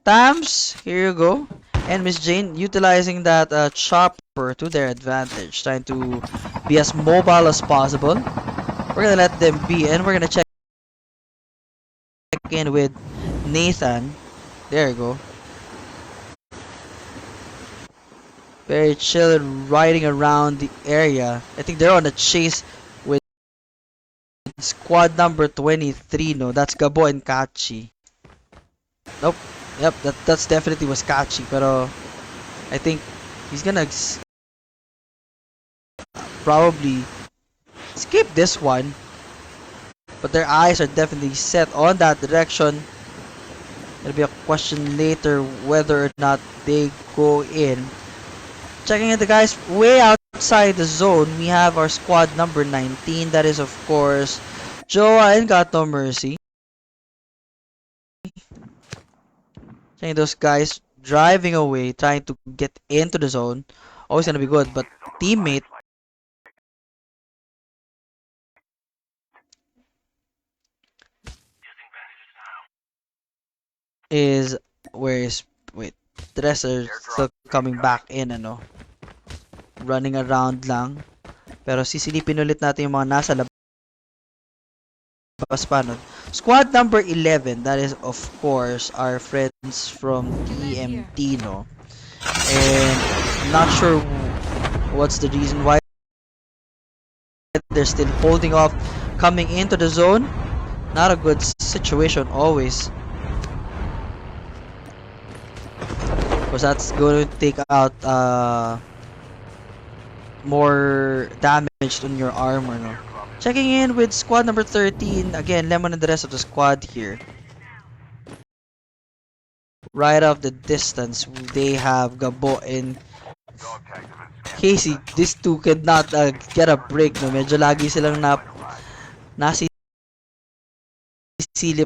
Tams, here you go. And Miss Jane utilizing that chopper to their advantage. Trying to be as mobile as possible. We're gonna let them be, and we're gonna check in with Nathan. There you go. Very chill, riding around the area. I think they're on a chase with squad. squad number 23, no? That's Gabo and Kachi. Nope. Yep, that's definitely was Kachi, pero I think he's gonna probably skip this one. But their eyes are definitely set on that direction. It'll be a question later whether or not they go in. Checking in the guys way outside the zone, we have our squad number 19. That is, of course, Joa and Got No Mercy. Checking those guys driving away, trying to get into the zone. Always gonna be good, but teammate is wait, the rest are still coming back in, ano? Running around lang. Pero sisilipin ulit natin yung mga nasa labas pa nun. Squad number 11, that is of course our friends from TMT, no? And not sure what's the reason why they're still holding off coming into the zone. Not a good situation always. Because that's going to take out more damage on your armor, no? Checking in with squad number 13. Again, Lemon and the rest of the squad here. Right off the distance, they have Gabo and Casey. These two could not get a break, no? Medyo lagi silang nasisilip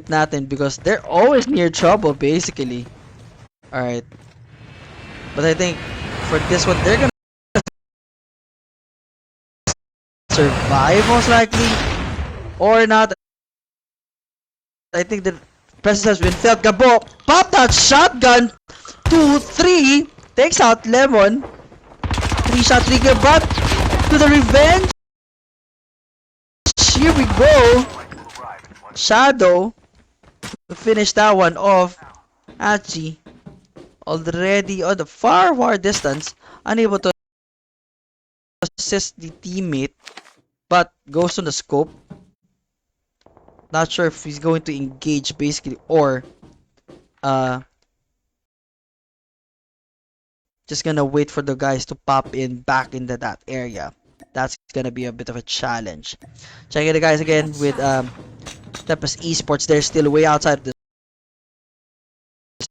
natin because they're always near trouble, basically. Alright. But I think for this one, they're gonna survive most likely. Or not. I think the presence has been felt. Gabo, pop that shotgun. 2, 3. Takes out Lemon. 3-shot trigger, but to the revenge. Here we go. Shadow to finish that one off. Achi already on the far distance, unable to assist the teammate, but goes on the scope. Not sure if he's going to engage basically or just gonna wait for the guys to pop in back into that area. That's gonna be a bit of a challenge. Checking the guys again with Tempest eSports. They're still way outside of the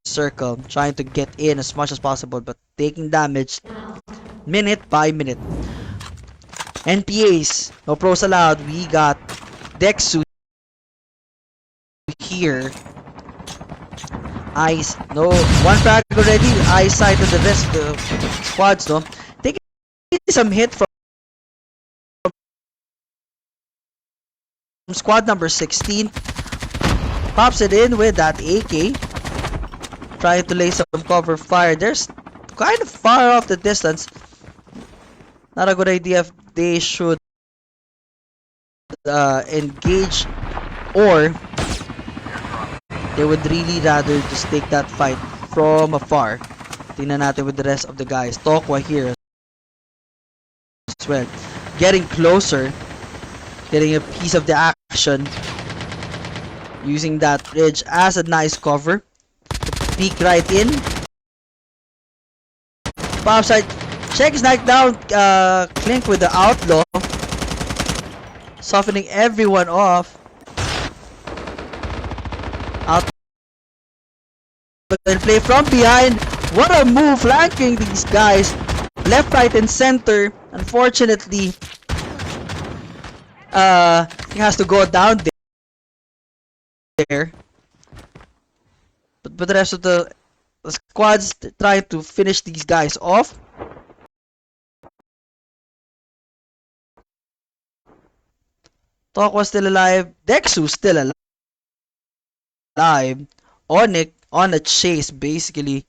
circle, trying to get in as much as possible, but taking damage minute by minute. NPAs, no pros allowed. We got Dexu here. Ice, no, one frag already. Eyesight of the rest of the squads, no. Taking some hit from squad number 16. Pops it in with that AK. Trying to lay some cover fire. There's kind of far off the distance. Not a good idea if they should engage, or they would really rather just take that fight from afar. Tingnan natin with the rest of the guys. Tokwa here as well. Getting closer. Getting a piece of the action. Using that ridge as a nice cover. Peek right in. Popside. Check is knocked down. Clink with the outlaw. Softening everyone off. Out. And play from behind. What a move, flanking these guys. Left, right, and center. Unfortunately, he has to go down there. But the rest of the squads try to finish these guys off. Talk was still alive. Dexu still alive. Onyx on a chase, basically.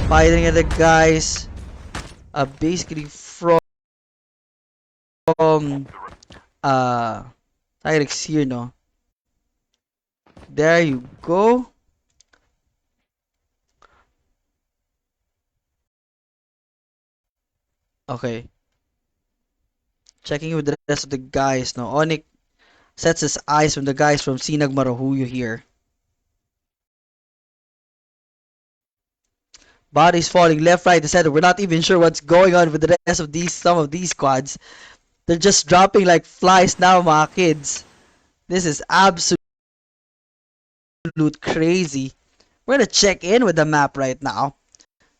Fighting at the guys. Basically from Tyrex here, no. There you go. Okay. Checking with the rest of the guys. Now, Onyx sets his eyes from the guys from Sinag Marahuyo here. Bodies falling left, right, and center. We're not even sure what's going on with the rest of some of these squads. They're just dropping like flies now, mga kids. This is absolute crazy. We're gonna check in with the map right now.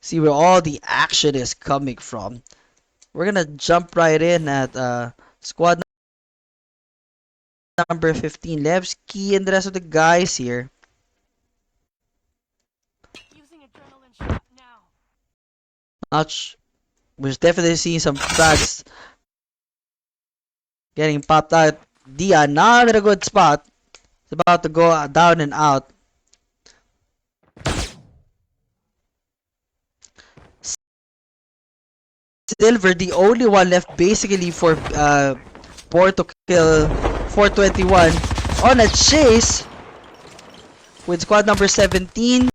See where all the action is coming from. We're gonna jump right in at squad number 15. Levski and the rest of the guys here. We're definitely seeing some frags getting popped out. Dia not in a good spot. It's about to go down and out. Silver, the only one left basically for Port to kill 421 on a chase with squad number 17.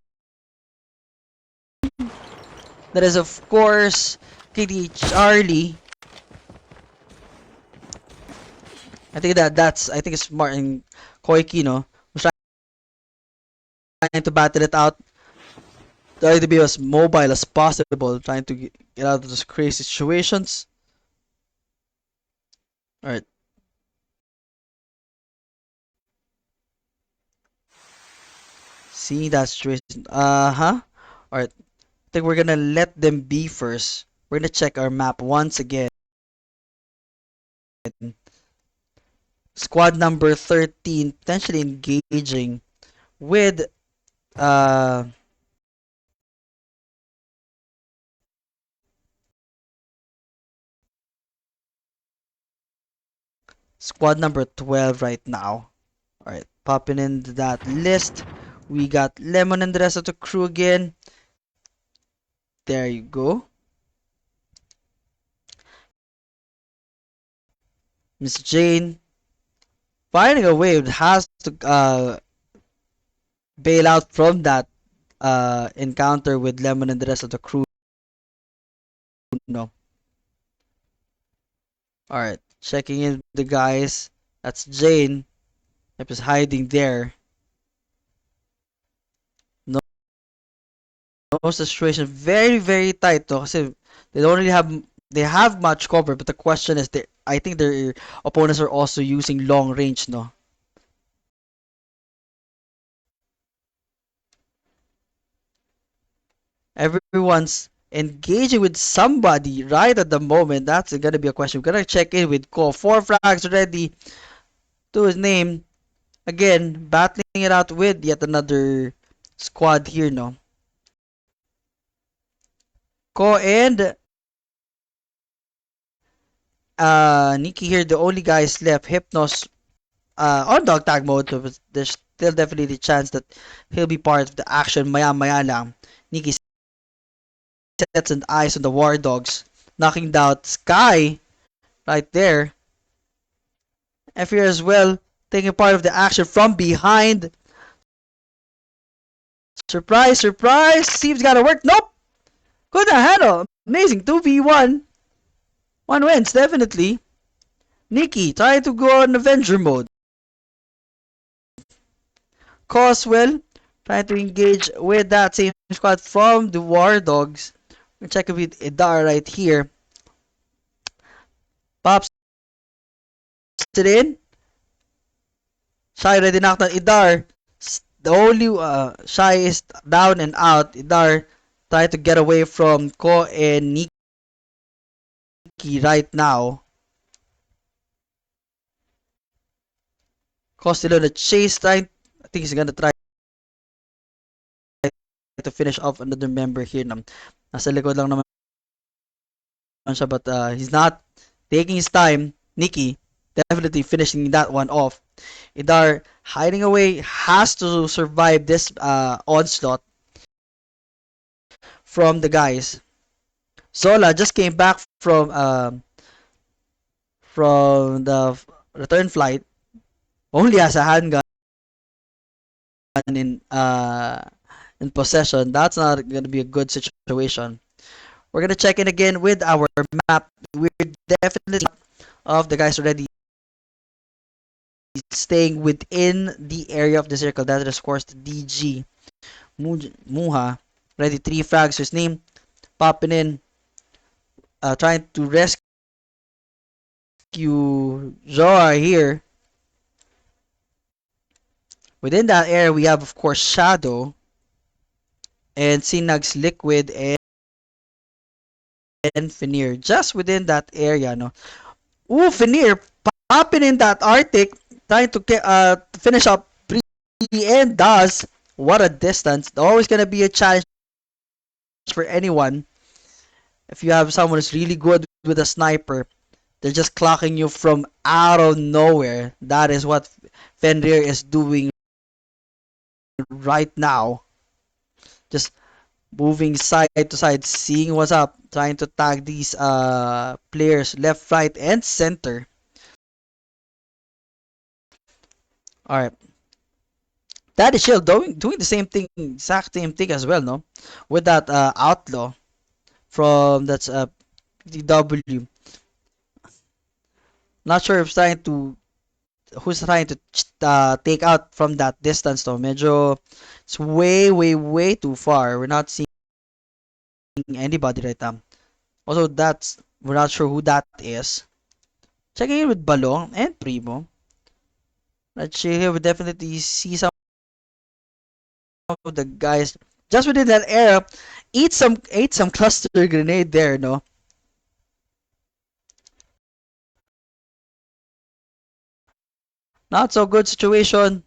That is, of course, Kitty Charlie. I think it's Martin Koikino was trying to battle it out. Trying to be as mobile as possible, trying to get out of those crazy situations. Alright. Seeing that situation. Alright. I think we're gonna let them be first. We're gonna check our map once again. Squad number 13 potentially engaging with squad number 12 right now. Alright, popping into that list. We got Lemon and the rest of the crew again. There you go. Miss Jane finding a way has to bail out from that encounter with Lemon and the rest of the crew. No. Alright, checking in with the guys. That's Jane. Yep, is hiding there. No situation. Very, very tight though. Kasi they don't really have much cover, but the question is I think their opponents are also using long range, no? Everyone's engaging with somebody right at the moment. That's gonna be a question. We're gonna check in with Ko. 4 frags already to his name. Again, battling it out with yet another squad here, no? Ko and Nikki here, the only guys left. Hypnos on dog tag mode, so there's still definitely the chance that he'll be part of the action. Maya lang. Nikki sets an eyes on the War Dogs, knocking down Sky right there. F here as well, taking part of the action from behind. Surprise, surprise! Steve's gotta work. Nope! Couldn't handle. Amazing 2v1. One wins, definitely. Nikki, try to go on Avenger mode. Coswell, trying to engage with that same squad from the War Dogs. We're checking with Idar right here. Pops it in. Shy already knocked on Idar. The only Shy is down and out. Idar trying to get away from Ko and Nikki right now. Ko still on the chase time. I think he's gonna try to finish off another member here. Nasa likod lang naman siya, but he's not taking his time. Nikki definitely finishing that one off. Idar hiding away, has to survive this onslaught from the guys. Zola just came back from the return flight. Only has a handgun in possession. That's not gonna be a good situation. We're gonna check in again with our map. We're definitely of the guys already staying within the area of the circle. That is, of course, the DG. Muha. Ready, 3 frags. His name popping in. Trying to rescue Zora here. Within that area, we have, of course, Shadow. And Sinag's Liquid and Fenir. Just within that area, no? Ooh, Fenir popping in that Arctic. Trying to finish up and does. What a distance. Always gonna be a challenge for anyone. If you have someone who's really good with a sniper, they're just clocking you from out of nowhere. That is what Fenrir is doing right now. Just moving side to side, seeing what's up, trying to tag these players left, right, and center. Alright. That is Shield doing the same thing, exact same thing as well, no? With that outlaw from that's DW. Not sure if who's trying to take out from that distance though. Medyo it's way too far. We're not seeing anybody right now. Also, we're not sure who that is. Checking in with Balong and Primo. Let's see here. We definitely see some of the guys just within that area. Ate some cluster grenade there, no? Not so good situation.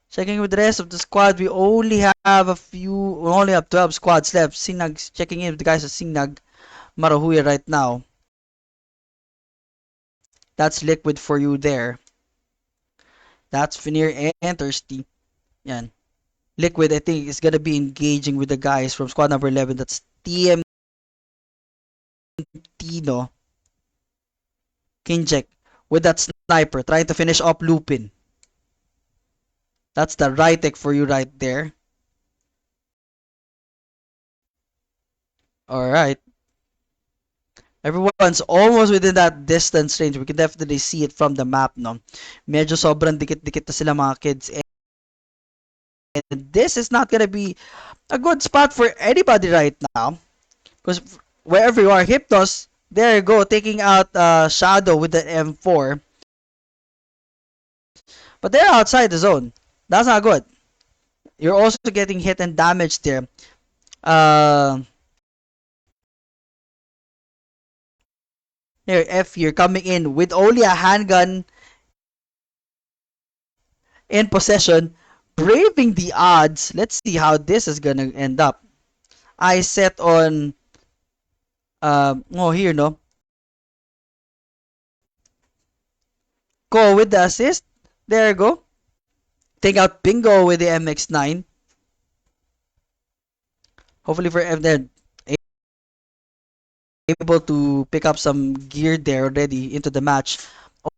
Checking with the rest of the squad, we only have 12 squads left. Sinag checking in with the guys at Sinag Marahuya right now. That's Liquid for you there. That's Fenir and Thirsty. Yan. Liquid, I think, is gonna be engaging with the guys from squad number 11. That's TMT, no? Kinjek with that sniper, trying to finish up Lupin. That's the right tech for you right there. Alright. Everyone's almost within that distance range. We can definitely see it from the map, no? Medyo sobrang dikit-dikit na sila mga kids. And this is not gonna be a good spot for anybody right now. Because wherever you are, Hypnos, there you go, taking out Shadow with the M4. But they're outside the zone. That's not good. You're also getting hit and damaged there. Here, F here, coming in with only a handgun in possession, braving the odds. Let's see how this is gonna end up. I set on here, no? Go with the assist. There you go. Take out Bingo with the MX9. Hopefully for FD able to pick up some gear there already into the match.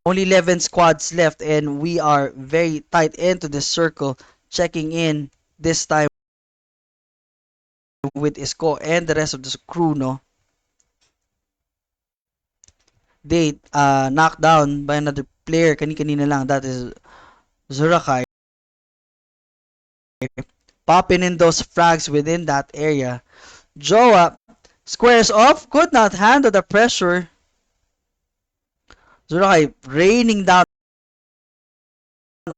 Only 11 squads left and we are very tight into the circle. Checking in this time with Isko and the rest of the crew, no? They knocked down by another player kanina lang. That is Zurakai. Popping in those frags within that area. Joa squares off, could not handle the pressure. Zurakai raining down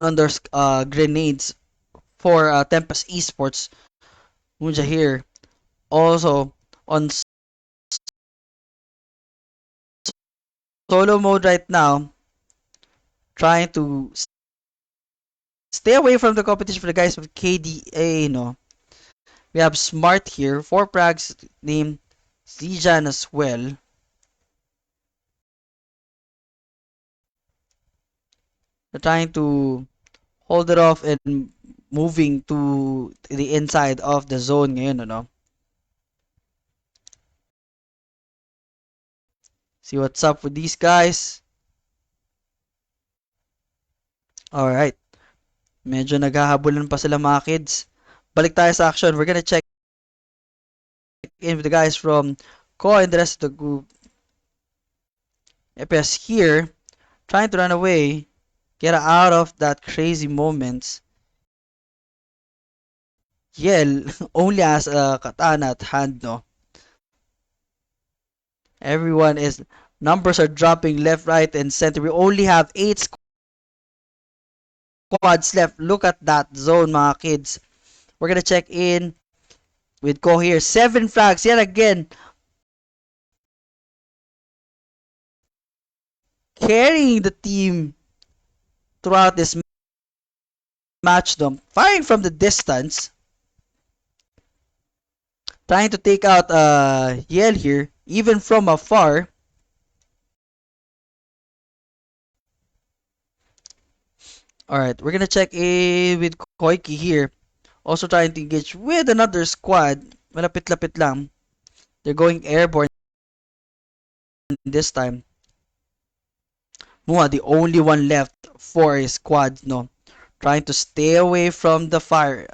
on those grenades for Tempest eSports. Munja here also on solo mode right now, trying to stay away from the competition for the guys with KDA, no? We have Smart here, 4 frags named Zijan as well. They're trying to hold it off and moving to the inside of the zone ngayon, ano? See what's up with these guys. Alright. Medyo naghahabulan pa sila mga kids. Balik tayo sa action. We're gonna check in with the guys from Ko and the rest of the group. APS here, trying to run away, get out of that crazy moments. Yell only has a katana at hand, no? Everyone is, numbers are dropping left, right, and center. We only have 8 squads left. Look at that zone, mga kids. We're gonna check in with Ko here. 7 frags yet again. Carrying the team throughout this match, though. Firing from the distance. Trying to take out Yell here, even from afar. Alright, we're gonna check in with Koiki here. Also trying to engage with another squad. Malapit-lapit lang. They're going airborne this time. Mua, the only one left for his squad, no. Trying to stay away from the fire.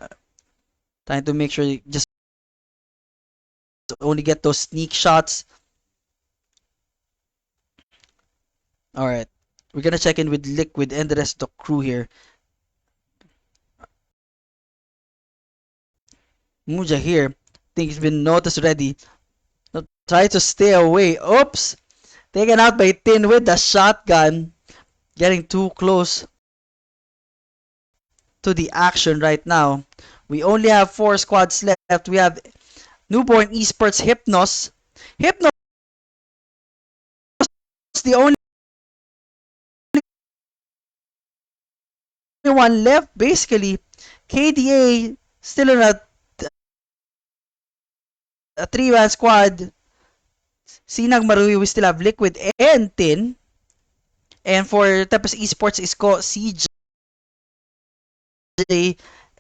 Trying to make sure you just only get those sneak shots. Alright. We're gonna check in with Liquid and the rest of the crew here. Muja here. Think he's been noticed already. Now, try to stay away. Oops! Taken out by Tin with the shotgun. Getting too close to the action right now. We only have 4 squads left. We have Newborn Esports Hypnos. Hypnos, the only one left, basically. KDA still in a 3-man squad. Sinag Marui, we still have Liquid and Tin. And for Tempest eSports is ko CJ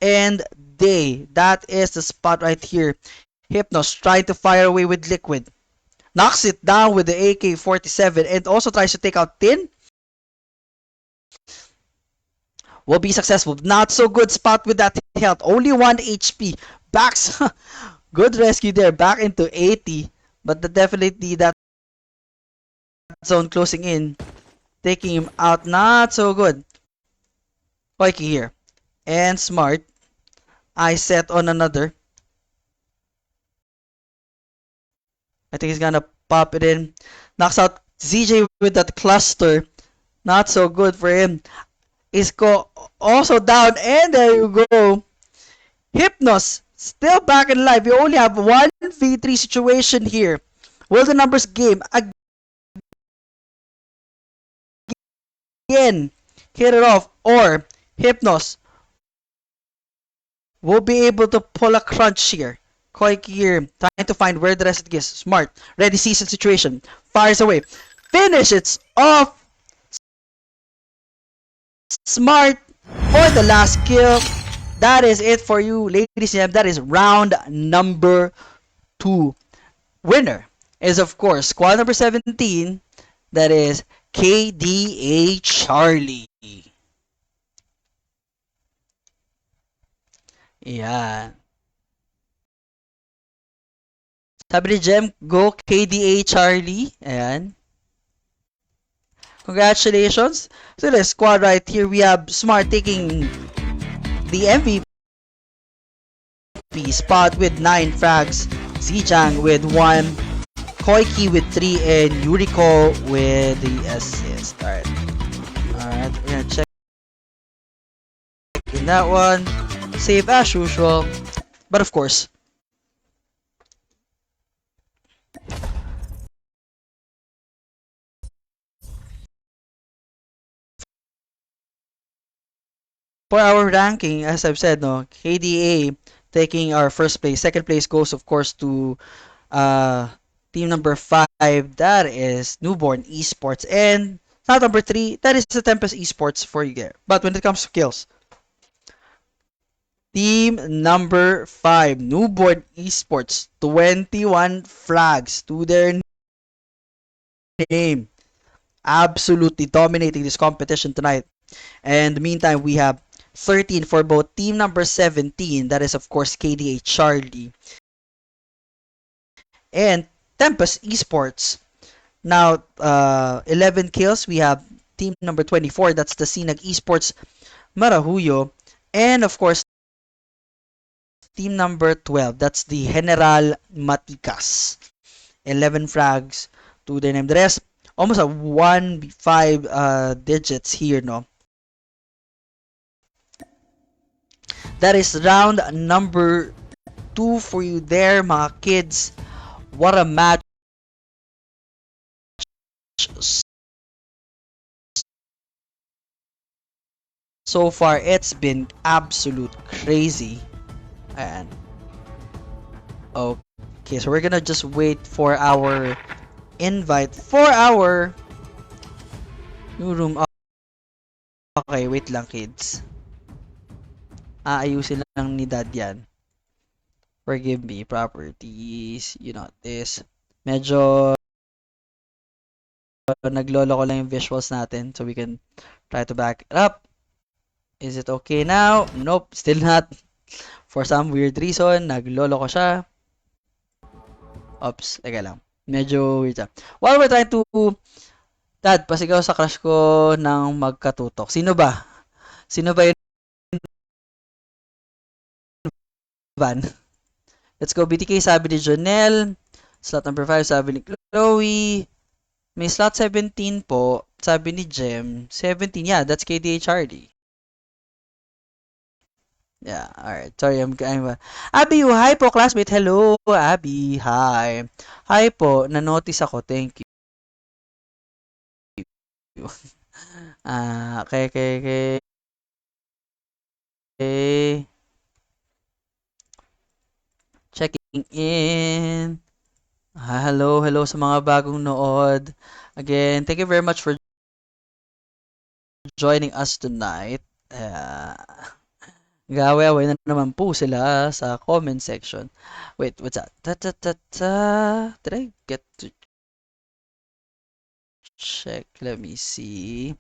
and Day. That is the spot right here. Hypnos trying to fire away with Liquid. Knocks it down with the AK-47 and also tries to take out Tin. Will be successful. Not so good spot with that health. Only 1 HP. Backs. Good rescue there. Back into 80. But definitely that zone closing in. Taking him out. Not so good. Koiki here. And Smart. I set on another. I think he's gonna pop it in. Knocks out ZJ with that cluster. Not so good for him. Isco also down. And there you go. Hypnos still back in life. We only have 1v3 situation here. Will the numbers game again hit it off, or Hypnos will be able to pull a crunch here? Koiki here trying to find where the rest is. Smart. Ready season situation. Fires away. Finish it off. Smart for the last kill. That is it for you, ladies and gentlemen. That is round number 2. Winner is, of course, squad number 17. That is KDA Charlie. Yeah. Sabi ni Jem, go KDA Charlie. Ayan. Congratulations. So the squad right here, we have Smart taking the MVP spot with 9 frags, Zijang with 1, Koiki with 3, and Yuriko with the assist. Alright, we're gonna check in that one. Save as usual. But of course, for our ranking, as I've said, no, KDA taking our first place. Second place goes, of course, to team number 5. That is Newborn Esports. And not number 3, that is the Tempest eSports for you there. But when it comes to kills, team number 5, Newborn Esports, 21 frags to their name. Absolutely dominating this competition tonight. And meantime, we have 13 for both team number 17. That is, of course, KDA Charlie. and Tempest eSports. Now, 11 kills. We have team number 24. That's the Sinag Esports Marahuyo. And of course, team number 12. That's the General Matikas. 11 frags to their name. The rest, almost a 1-5 digits here, no? That is round number 2 for you there, mga kids. What a match. So far, it's been absolute crazy. And okay, so we're gonna just wait for our invite for our new room. Okay, wait lang, kids. Aayusin lang ni Dad yan. Forgive me, properties, you know, this. Medyo naglolo ko lang yung visuals natin so we can try to back it up. Is it okay now? Nope, still not. For some weird reason, naglolo ko siya. Oops, teka lang. Medyo weird siya. While we're trying to... Dad, pasigaw sa crush ko ng magkatutok. Sino ba? Sino ba yun? Van? Let's go, BTK, sabi ni Jonel. Slot number 5, sabi ni Chloe. May slot 17 po, sabi ni Jem. 17, yeah, that's KDHRD. Yeah, alright. Sorry, I'm Abby, hi po, classmate. Hello, Abby. Hi. Hi po, na-notice ako. Thank you. Okay. Checking in. Hello sa mga bagong nood. Again, thank you very much for joining us tonight. Gaway-away na naman po sila sa comment section. Wait, what's that? Did I get to check? Let me see.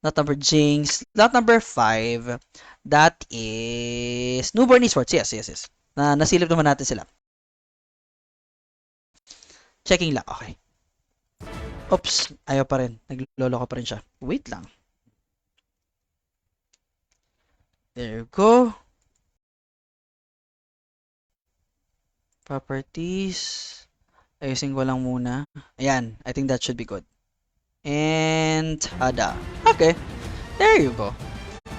Lot number Jinx. Lot number 5. That is Newborn Esports. Yes. Nasilip naman natin sila. Checking lang. Okay. Oops. Ayaw pa rin. Naglolo ko pa rin siya. Wait lang. There you go. Properties. Ayusin ko lang muna. Ayan. I think that should be good. And tada. Okay. There you go.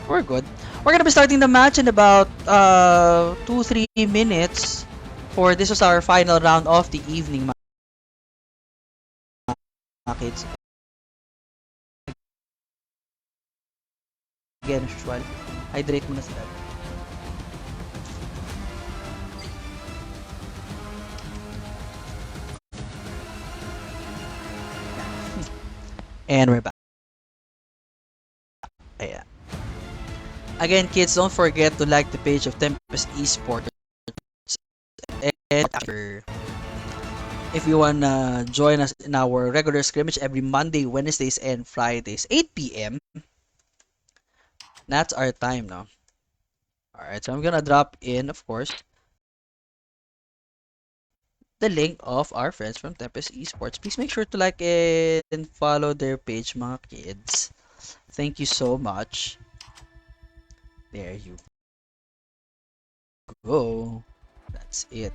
We're good. We're gonna be starting the match in about 2-3 minutes. For this was our final round of the evening, mga kids. Again, as usual. Hydrate muna sila. And we're back. Ayan. Again, kids, don't forget to like the page of Tempest eSports. And if you wanna join us in our regular scrimmage every Monday, Wednesdays, and Fridays, 8 p.m. That's our time now. Alright, so I'm gonna drop in, of course, the link of our friends from Tempest eSports. Please make sure to like and follow their page, mga kids. Thank you so much. There you go. That's it.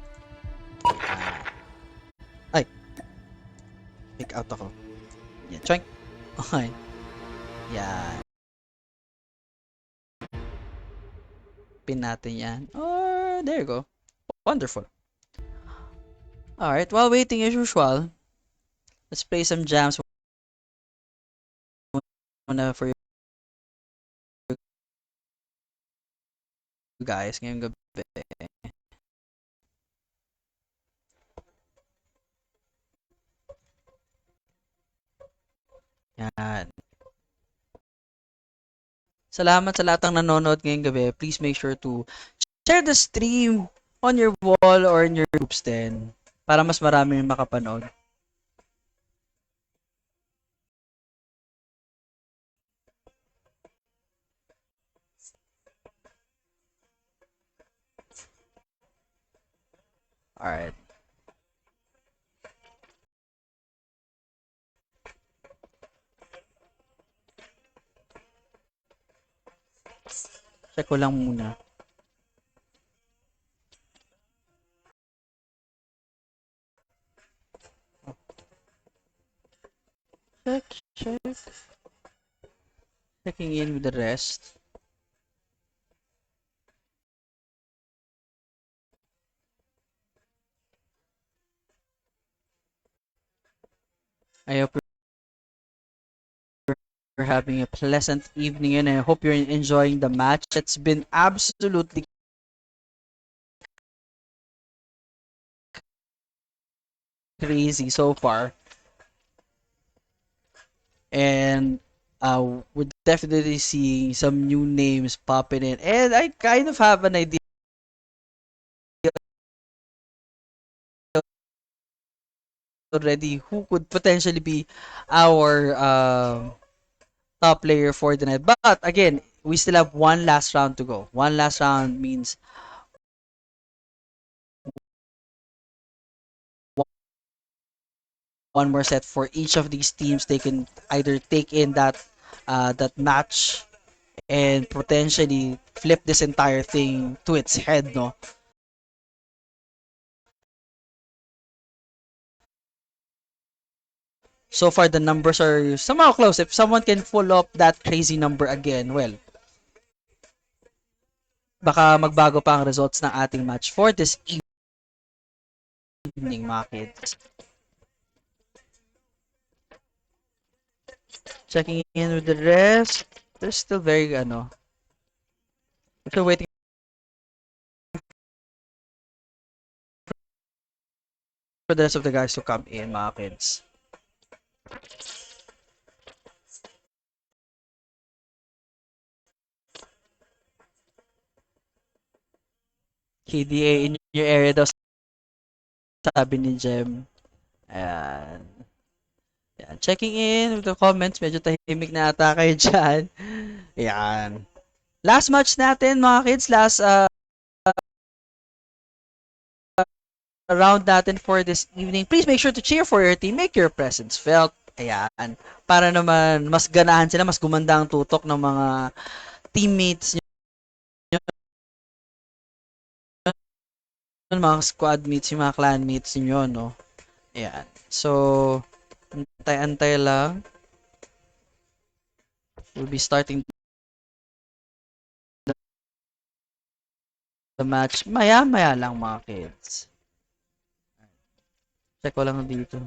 Ay! Pick out ako. Yeah, choink. Okay. Yan. Pin natin yan. Oh, there you go. Wonderful. Alright, while waiting as usual, let's play some jams for you guys ngayong gabi. Yan. Salamat sa lahat ng nanonood ngayong gabi. Please make sure to share the stream on your wall or in your groups din para mas marami makapanood. Alright. Check ko lang muna. Check. Checking in with the rest. I hope you're having a pleasant evening and I hope you're enjoying the match. It's been absolutely crazy so far. And we're definitely seeing some new names popping in. And I kind of have an idea already who could potentially be our top player for the night. But again, we still have one last round to go. One last round means one more set for each of these teams. They can either take in that match and potentially flip this entire thing to its head, no? So far, the numbers are somehow close. If someone can pull up that crazy number again, well, baka magbago pa ang results ng ating match for this evening, mga kids. Checking in with the rest. They're still very, still waiting for the rest of the guys to come in, mga kids. KDA in your area daw, sabi ni Jem. Ayan. Ayan. Checking in with the comments. Medyo tahimik na ata kayo dyan. Ayan. Last match natin, mga kids. Last round natin for this evening. Please make sure to cheer for your team. Make your presence felt. Ayan. Para naman mas ganahan sila, mas gumanda ang tutok ng mga teammates nyo, mga squad mates, yung mga clan mates nyo, no? Ayan. So, antay-antay lang. We'll be starting the match. Maya-maya lang, mga kids. Check ko lang dito.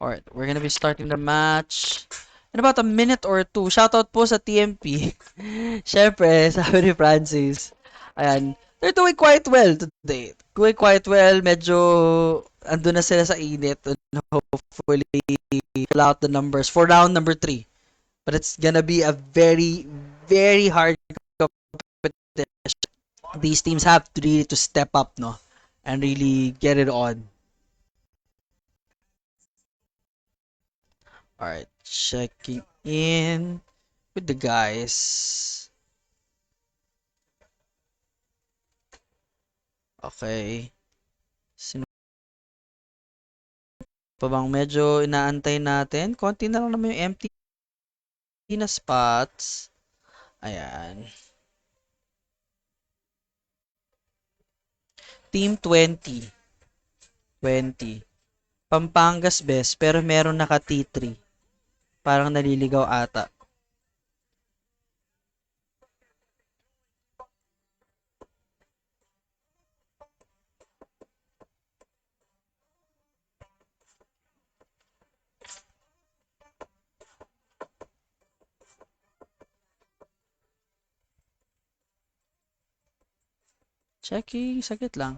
Alright, we're gonna be starting the match in about a minute or two. Shoutout po sa TMP. Siyempre, sabi ni Francis. Ayan, they're doing quite well today. Doing quite well. Medyo andun na sila sa init. And hopefully, fill out the numbers for round number 3. But it's gonna be a very, very hard competition. These teams have to really to step up, no? And really get it on. Alright, checking in with the guys. Okay. Sino pa bang medyo inaantay natin? Konti na lang naman yung empty na spots. Ayan. Team 20. 20. Pampangas best, pero meron naka T3. Parang naliligaw ata. Checking, sakit lang.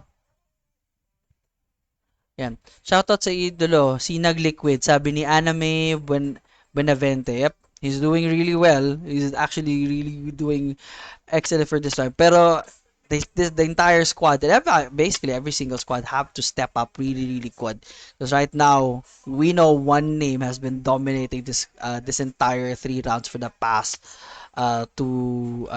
Yan. Shoutout sa idolo, Sinag Liquid. Sabi ni Anime Benavente. Yep, he's doing really well. He's actually really doing excellent for this time. Pero the entire squad, basically every single squad, have to step up really good. Because right now, we know one name has been dominating this entire 3 rounds for the past two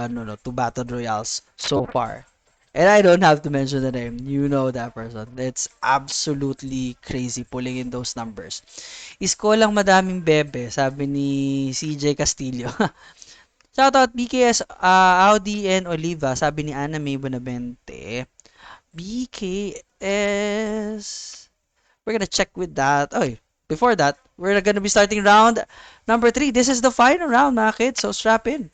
battle royales so far. And I don't have to mention the name. You know that person. It's absolutely crazy pulling in those numbers. Isko lang madaming bebe, sabi ni CJ Castillo. Shoutout BKS, Audi and Oliva, sabi ni Ana May Bonavente. BKS. We're gonna check with that. Oh, before that, we're gonna be starting round number 3. This is the final round, mga kids, so strap in.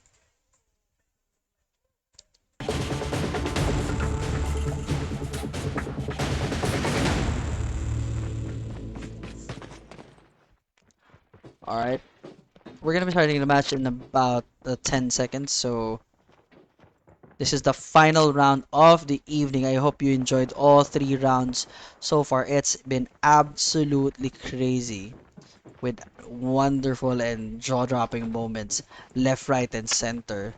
Alright. We're gonna be starting the match in about 10 seconds, so this is the final round of the evening. I hope you enjoyed all 3 rounds so far. It's been absolutely crazy with wonderful and jaw-dropping moments left, right, and center.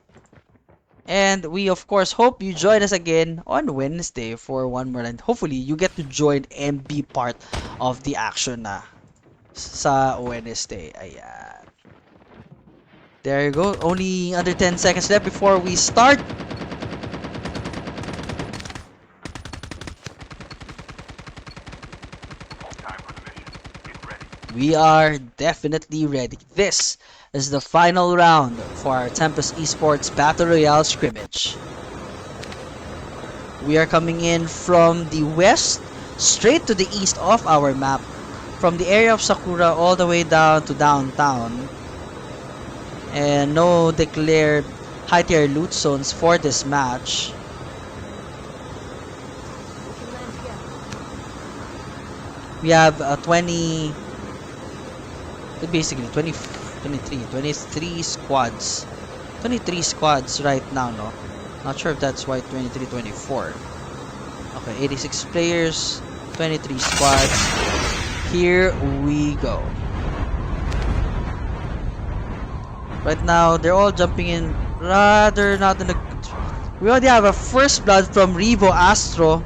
And we, of course, hope you join us again on Wednesday for one more. And hopefully, you get to join and be part of the action na sa Wednesday. Ayan. There you go. Only under 10 seconds left before we start. We are definitely ready. This is the final round for our Tempest eSports Battle Royale Scrimmage. We are coming in from the west, straight to the east of our map, from the area of Sakura all the way down to downtown. And no declared high tier loot zones for this match. We have 23 squads. 23 squads right now, no? Not sure if that's why 23, 24. Okay, 86 players, 23 squads. Here we go. Right now, they're all jumping in rather not in a... We already have a first blood from Revo Astro.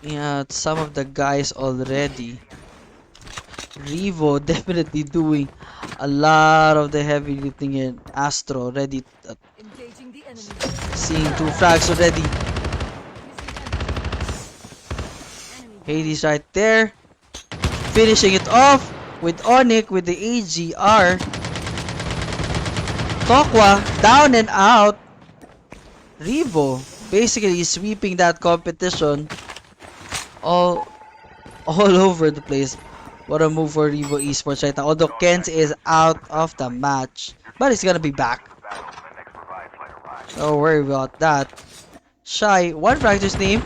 Yeah, some of the guys already. Revo definitely doing a lot of the heavy lifting in Astro already. Seeing 2 frags already. Hades right there. Finishing it off with Onyx with the AGR. Tokwa down and out. Revo basically sweeping that competition all over the place. What a move for Revo eSports right now. Although Kent is out of the match, but he's gonna be back. Don't worry about that. Shy, one fracture's name.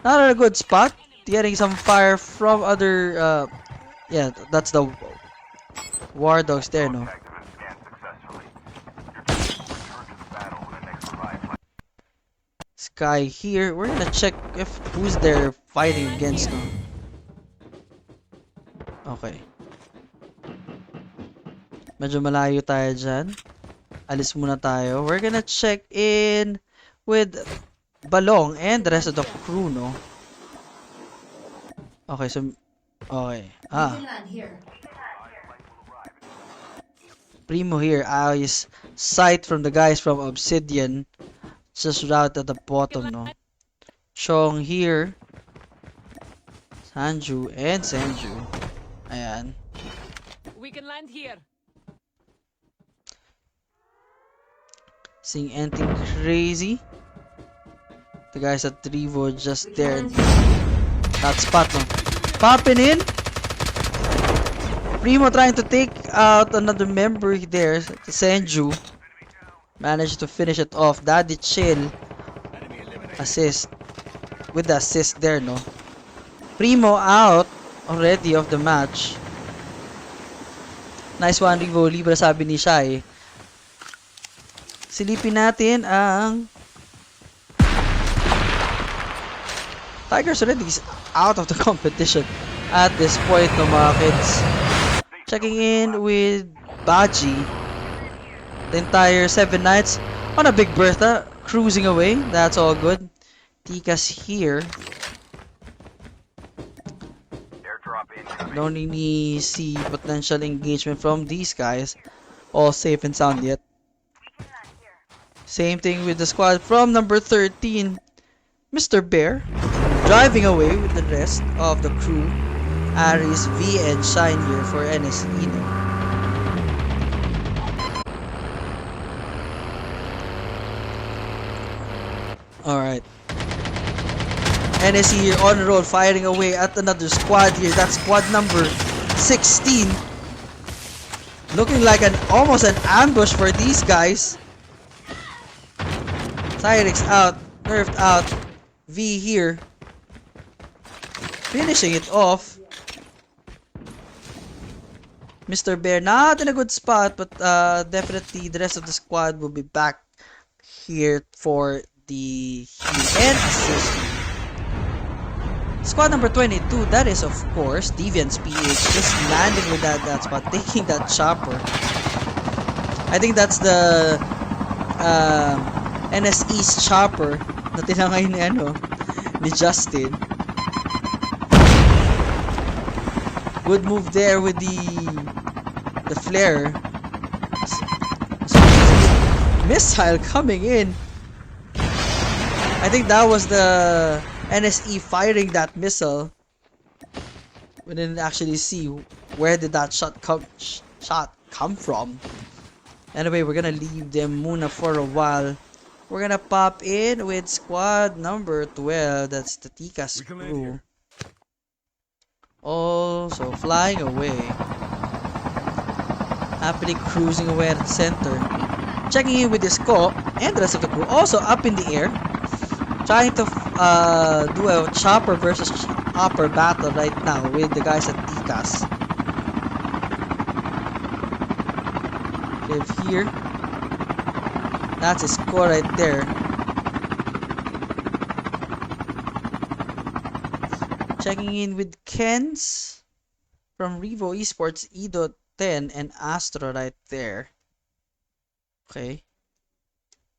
Not at a good spot. Getting some fire from other, yeah, that's the War Dogs there, no? Sky here. We're gonna check if who's there fighting against, no? Okay. Medyo malayo tayo dyan. Alis muna tayo. We're gonna check in with Balong and the rest of the crew, no? Okay, so... Okay. Primo here. Eyes sight from the guys from Obsidian. Just right at the bottom, no? Chong here. Sanju and Senju. Ayan. We can land here. Seeing anything crazy. The guys at Revo just there. That spot, no? Popping in. Primo trying to take out another member there. Senju. Managed to finish it off. Daddy Chill. Assist. With the assist there, no? Primo out already of the match. Nice one, Revo. Libra sabi ni Shai. Silipin natin ang Tigers already is out of the competition at this point, no, mga kids. Checking in with Baji. The entire 7 Knights on a Big Bertha, cruising away. That's all good. Tika's here. Don't really see potential engagement from these guys. All safe and sound yet. Same thing with the squad from number 13, Mr. Bear. Driving away with the rest of the crew. Aris, V, and Shine here for NSE. Alright. NSE here on the road, firing away at another squad here. That's squad number 16. Looking like almost an ambush for these guys. Cyrix out, nerfed out. V here. Finishing it off. Mr. Bear not in a good spot, but definitely the rest of the squad will be back here for the heal and assist. Squad number 22, that is of course Deviant's PH, just landing with that spot, taking that chopper. I think that's the NSE's chopper na tinangay ni Justin. Good move there with the flare. Missile coming in. I think that was the NSE firing that missile. We didn't actually see where did that shot come from. Anyway, we're gonna leave them muna for a while. We're gonna pop in with squad number 12. That's the Tika's crew. Also flying away. Happily cruising away at the center. Checking in with the scope and the rest of the crew. Also up in the air. Trying to do a chopper versus chopper battle right now with the guys at Tika's. Live here. That's his score right there. Checking in with Ken's from Revo Esports, E.10 and Astro right there. Okay.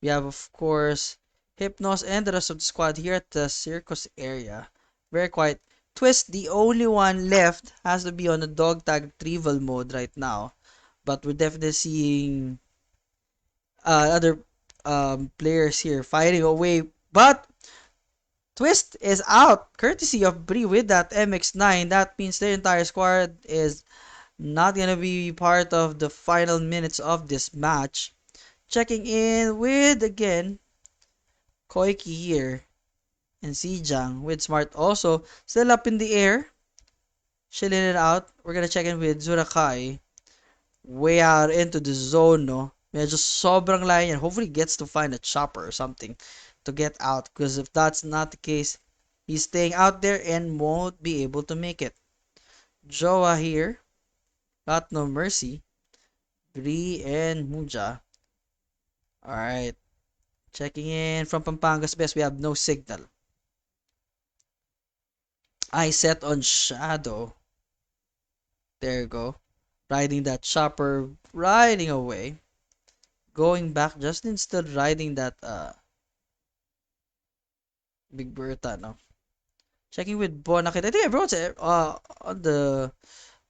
We have of course Hypnos and the rest of the squad here at the circus area. Very quiet. Twist, the only one left, has to be on the dog tag retrieval mode right now. But we're definitely seeing other players here fighting away. But Twist is out, courtesy of Bree with that MX-9. That means their entire squad is not gonna be part of the final minutes of this match. Checking in with, again, Koiki here. And Sijang with Smart also still up in the air. Chilling it out. We're gonna check in with Zurakai. Way out into the zone, no? Medyo sobrang layo yan. Hopefully gets to find a chopper or something to get out. Because if that's not the case, he's staying out there and won't be able to make it. Joa here. Got no mercy. Bree and Muja. Alright. Checking in from Pampanga's best. We have no signal. I set on Shadow. There you go. Riding that chopper. Riding away. Going back. Justin still riding that Big Bertha, no? Checking with Bonakit. I think everyone's on the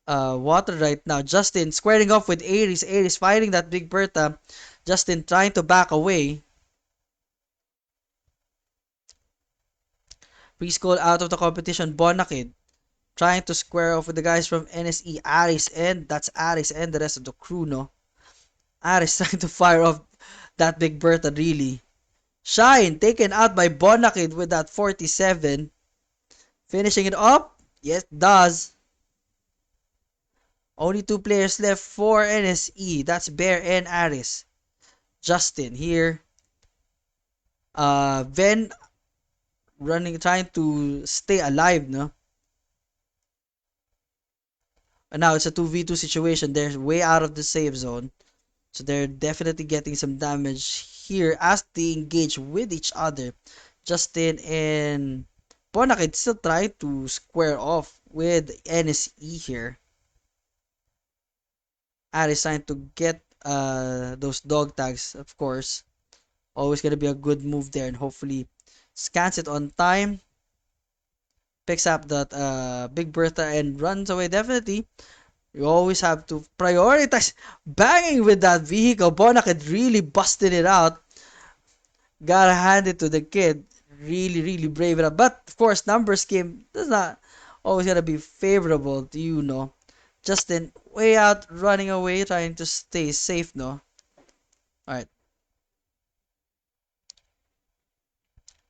water right now. Justin squaring off with Ares. Ares fighting that Big Bertha. Justin trying to back away. Preschool out of the competition. Bonakid trying to square off with the guys from NSE. Aris, and that's Aris and the rest of the crew, no? Aris trying to fire off that Big Bertha, really. Shine taken out by Bonakid with that 47. Finishing it up? Yes, does. Only 2 players left for NSE. That's Bear and Aris. Justin here. Ven running, trying to stay alive, no? And now it's a 2v2 situation. They're way out of the safe zone. So they're definitely getting some damage here as they engage with each other. Justin and Bonakid still try to square off with NSE here. Aris trying to get those dog tags, of course. Always gonna be a good move there, and hopefully scans it on time. Picks up that Big Bertha and runs away. Definitely, you always have to prioritize banging with that vehicle. Bonakid really busted it out. Gotta hand it to the kid. Really, really brave it up. But of course, numbers game does not always gonna be favorable to you, no. Justin way out, running away, trying to stay safe, no. Alright.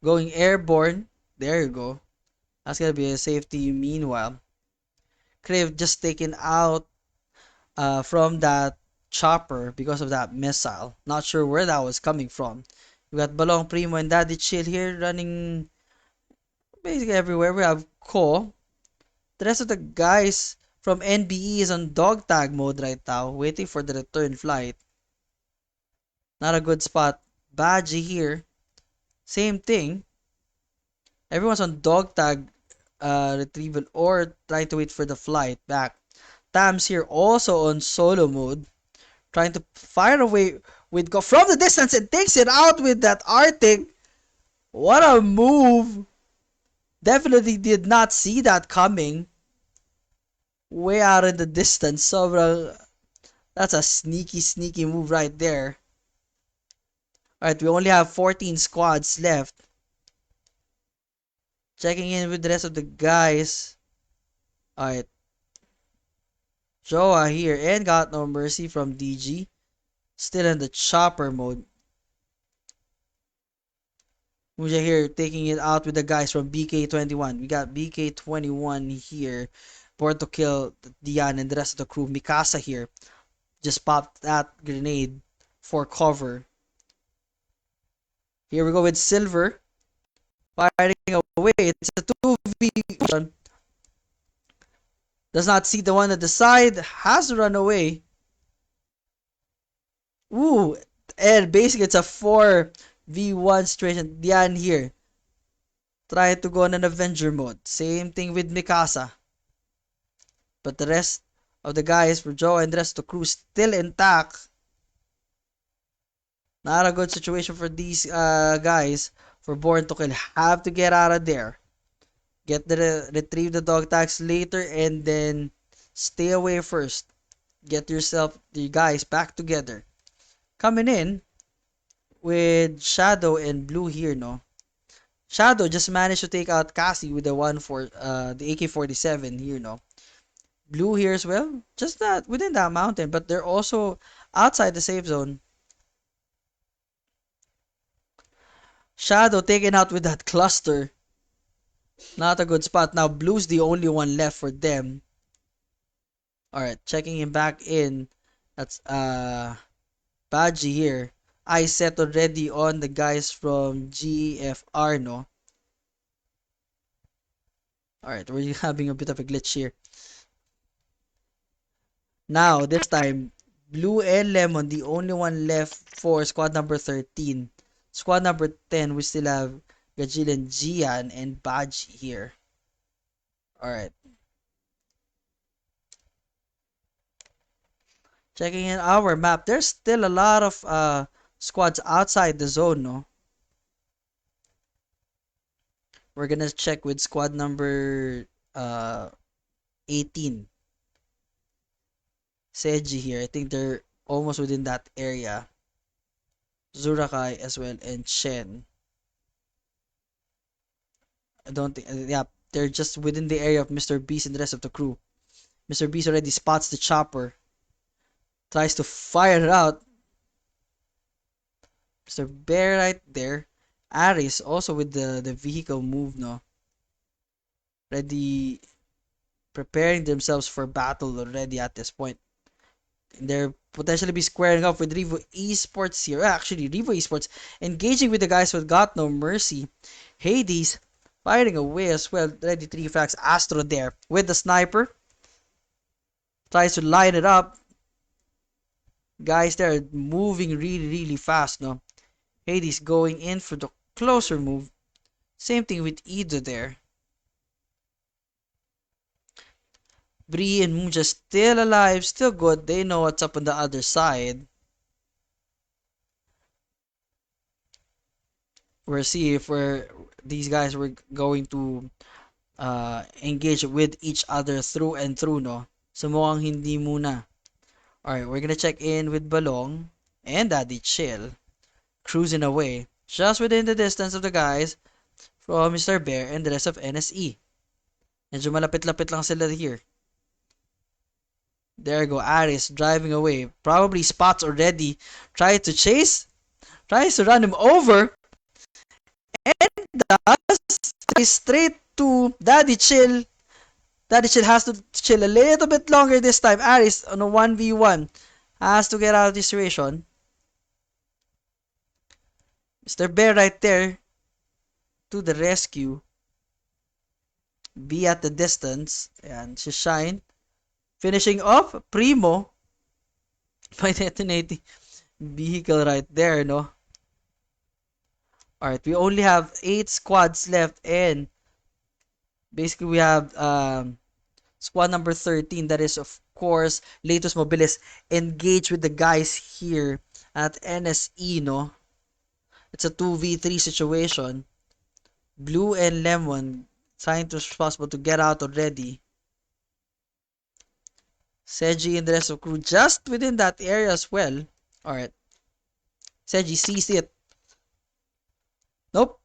Going airborne. There you go. That's gonna be a safety meanwhile. Crave just taken out from that chopper because of that missile. Not sure where that was coming from. We got Balong Primo and Daddy Chill here running basically everywhere. We have Ko. The rest of the guys from NBE is on dog tag mode right now, waiting for the return flight. Not a good spot. Baji here. Same thing. Everyone's on dog tag retrieval or trying to wait for the flight back. Tam's here also on solo mode, trying to fire away with go from the distance and takes it out with that Arctic. What a move! Definitely did not see that coming. Way out in the distance. Sobrang, that's a sneaky, sneaky move right there. Alright, we only have 14 squads left. Checking in with the rest of the guys. Alright. Joa here and Got No Mercy from DG. Still in the chopper mode. Muja here taking it out with the guys from BK21. We got BK21 here. Born to kill Dian and the rest of the crew. Mikasa here. Just popped that grenade for cover. Here we go with Silver. Firing away. It's a 2v. Does not see the one at the side. Has to run away. Ooh. And basically it's a 4v1 situation. Dian here. Try to go on an Avenger mode. Same thing with Mikasa. But the rest of the guys for Joe and the rest of the crew still intact. Not a good situation for these guys for Born to Kill. Have to get out of there. Retrieve the dog tags later and then stay away first. Get yourself, the guys, back together. Coming in with Shadow and Blue here, no? Shadow just managed to take out Cassie with the the AK-47 here, no? Blue here as well. Just that within that mountain, but they're also outside the safe zone. Shadow taken out with that cluster. Not a good spot. Now Blue's the only one left for them. Alright, checking him back in. That's Baji here. I set already on the guys from GFR, no? Alright, we're having a bit of a glitch here. Now, this time, Blue and Lemon, the only one left for squad number 13. Squad number 10, we still have Gajil and Gian and Baji here. Alright. Checking in our map, there's still a lot of squads outside the zone, no? We're gonna check with squad number 18. Seiji here. I think they're almost within that area. Zurakai as well and Shen. I don't think, yeah, they're just within the area of Mr. Beast and the rest of the crew. Mr. Beast already spots the chopper. Tries to fire it out. Mr. Bear right there. Aris also with the vehicle move, no? Ready, preparing themselves for battle already at this point. They're potentially be squaring up with Revo eSports here. Actually, Revo eSports engaging with the guys with Got No Mercy. Hades firing away as well. Ready 3 frags. Astro there with the sniper. Tries to line it up. Guys, they're moving really, really fast, no? Hades going in for the closer move. Same thing with Ido there. Bree and Muja still alive, still good. They know what's up on the other side. We'll see if these guys were going to engage with each other through and through, no? So mukhang hindi muna. Alright, we're gonna check in with Balong and Daddy Chill, cruising away, just within the distance of the guys from Mr. Bear and the rest of NSE. Medyo malapit-lapit lang sila here. There you go, Aris driving away. Probably spots already. Tries to run him over. And does straight to Daddy Chill. Daddy Chill has to chill a little bit longer this time. Aris on a 1v1 has to get out of this situation. Mr. Bear right there to the rescue. Be at the distance. And Shine finishing off Primo by detonating vehicle right there, no? Alright, we only have 8 squads left, and basically we have squad number 13, that is of course Latus Mobilis, engage with the guys here at NSE, no? It's a 2v3 situation. Blue and Lemon trying to possible to get out already. Seji and the rest of crew just within that area as well. Alright. Seji sees it. Nope.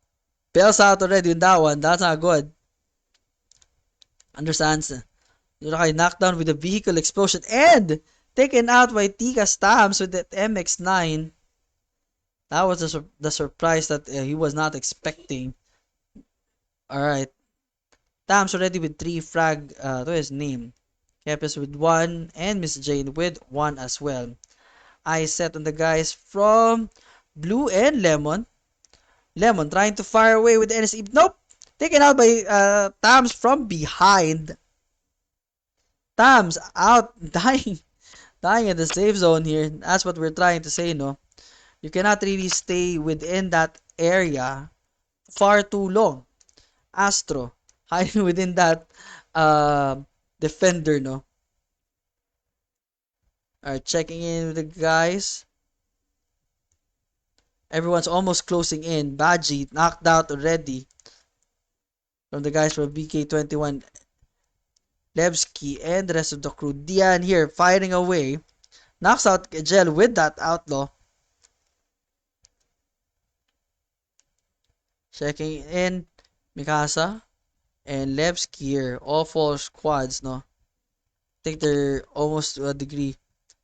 Bails out already in that one. That's not good. Understands. Yurakay knocked down with a vehicle explosion and taken out by Tika Stams with that MX-9. That was the surprise that he was not expecting. Alright. Tams already with 3 frag to his name. Kepis with 1 and Miss Jane with 1 as well. Eyes set on the guys from Blue and Lemon. Lemon trying to fire away with the NSE. Nope! Taken out by Tams from behind. Tams out, dying. Dying in the safe zone here. That's what we're trying to say, no? You cannot really stay within that area far too long. Astro hiding within that defender, no? Alright, checking in with the guys. Everyone's almost closing in. Baji knocked out already from the guys from BK21. Levski and the rest of the crew. Dian here firing away. Knocks out Gel with that outlaw. Checking in Mikasa and Levski here. All 4 squads, no? I think they're almost to a degree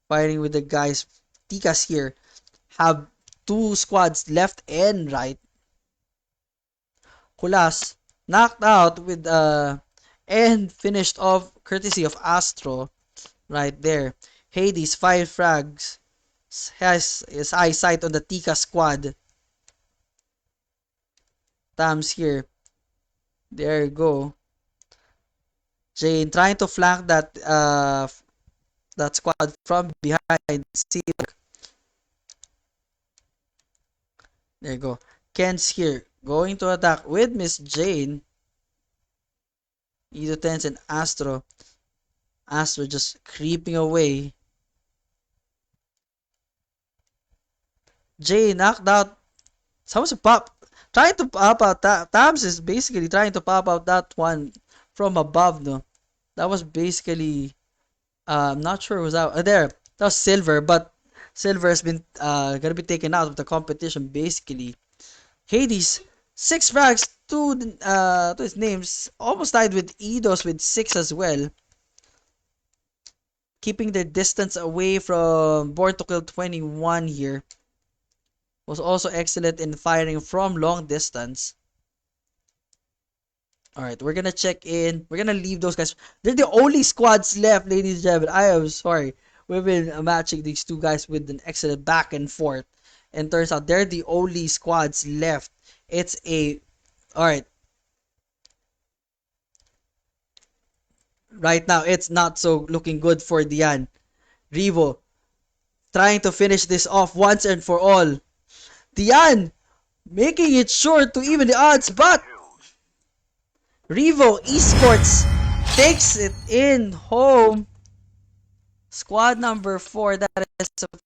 fighting with the guys. Tikas here have 2 squads left and right. Kulas knocked out with and finished off courtesy of Astro right there. Hades 5 frags has his eyesight on the Tika squad. Tams here. There you go. Jane trying to flank that that squad from behind. Silk. There you go. Ken's here. Going to attack with Miss Jane. Ido Tens and Astro. Astro just creeping away. Jane knocked out. Someone's pop. Trying to pop out that. Tams is basically trying to pop out that one from above, no? That was basically I'm not sure it was out there. That was Silver, but Silver has been gonna be taken out of the competition basically. Hades 6 frags to his names, almost tied with Eidos with 6 as well. Keeping their distance away from Born to Kill 21 here. Was also excellent in firing from long distance. Alright, we're gonna check in. We're gonna leave those guys. They're the only squads left, ladies and gentlemen. I am sorry. We've been matching these 2 guys with an excellent back and forth. And turns out they're the only squads left. It's a... Alright. Right now, it's not so looking good for Dian. Revo trying to finish this off once and for all. Dian making it short to even the odds, but Revo eSports takes it in home. Squad number 4, that is of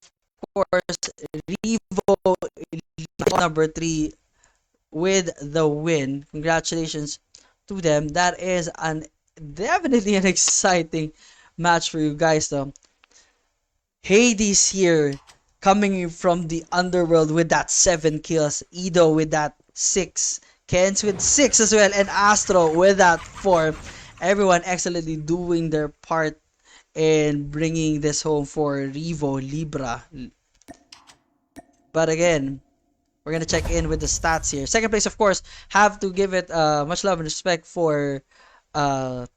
course Revo number 3 with the win. Congratulations to them. That is definitely an exciting match for you guys though. Hades here coming from the underworld with that 7 kills. Ido with that 6. Kens with 6 as well. And Astro with that 4. Everyone excellently doing their part in bringing this home for Revo Libra. But again, we're gonna check in with the stats here. Second place, of course, have to give it much love and respect for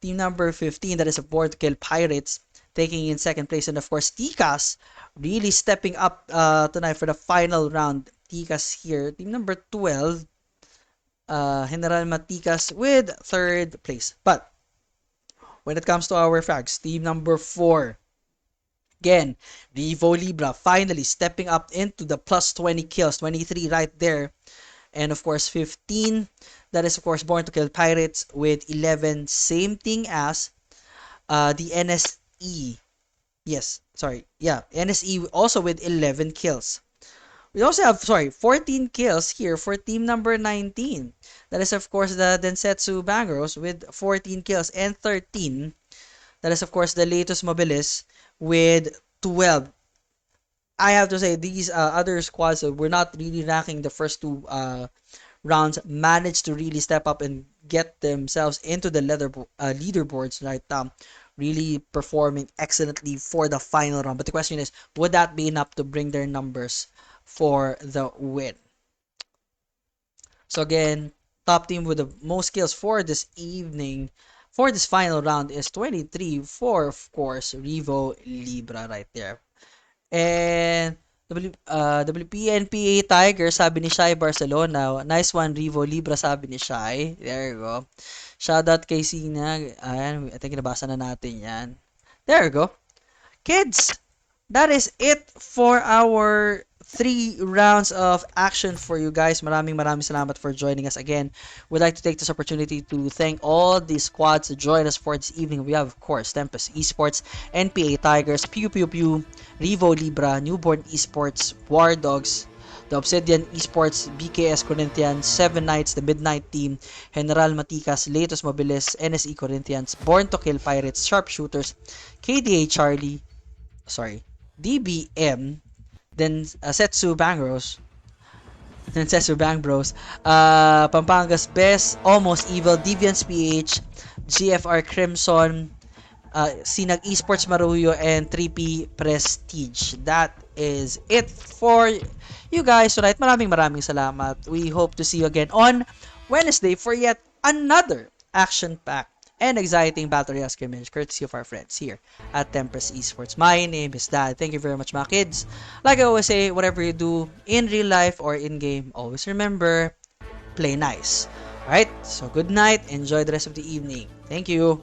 team number 15, that is Born to Kill Pirates, taking in second place. And of course, Tikas really stepping up tonight for the final round. Tikas here, team number 12, General Matikas with third place. But when it comes to our frags, team number 4, again, Revo Libra finally stepping up into the plus 20 kills, 23 right there. And of course, 15, that is of course Born to Kill Pirates with 11. Same thing as the NSE. Yes, sorry. Yeah, NSE also with 11 kills. We also have, 14 kills here for team number 19. That is of course the Densetsu Bangros with 14 kills, and 13. That is of course the Latus Mobilis with 12. I have to say these other squads were not really ranking the first two rounds, managed to really step up and get themselves into the leaderboards right now, really performing excellently for the final round. But the question is, would that be enough to bring their numbers for the win? So again, top team with the most kills for this evening, for this final round, is 23 for, of course, Revo Libra right there. And WPNPA Tiger, sabi ni Shai Barcelona. Nice one, Revo Libra, sabi ni Shai. There you go. Shoutout kay Sina. Ayan, I think nabasa na natin yan. There you go. Kids, that is it for our 3 rounds of action for you guys. Maraming salamat for joining us again. We'd like to take this opportunity to thank all the squads to join us for this evening. We have, of course, Tempest eSports, NPA Tigers, Pew Pew Pew, Revo Libra, Newborn eSports, War Dogs, the Obsidian eSports, BKS Corinthians, Seven Knights, the Midnight Team, General Matikas, Latus Mobilis, NSE Corinthians, Born to Kill Pirates, Sharpshooters, KDA Charlie, DBM, then Setsu Bangros, Pampanga's Best, Almost Evil, Deviants PH, GFR Crimson, Sinag Esports Maruyo, and 3P Prestige. That is it for you guys tonight. Maraming salamat. We hope to see you again on Wednesday for yet another action-packed and exciting Battle Royale Scrimmage, courtesy of our friends here at Tempest eSports. My name is Dad. Thank you very much, mga kids. Like I always say, whatever you do in real life or in-game, always remember, play nice. Alright, so good night. Enjoy the rest of the evening. Thank you.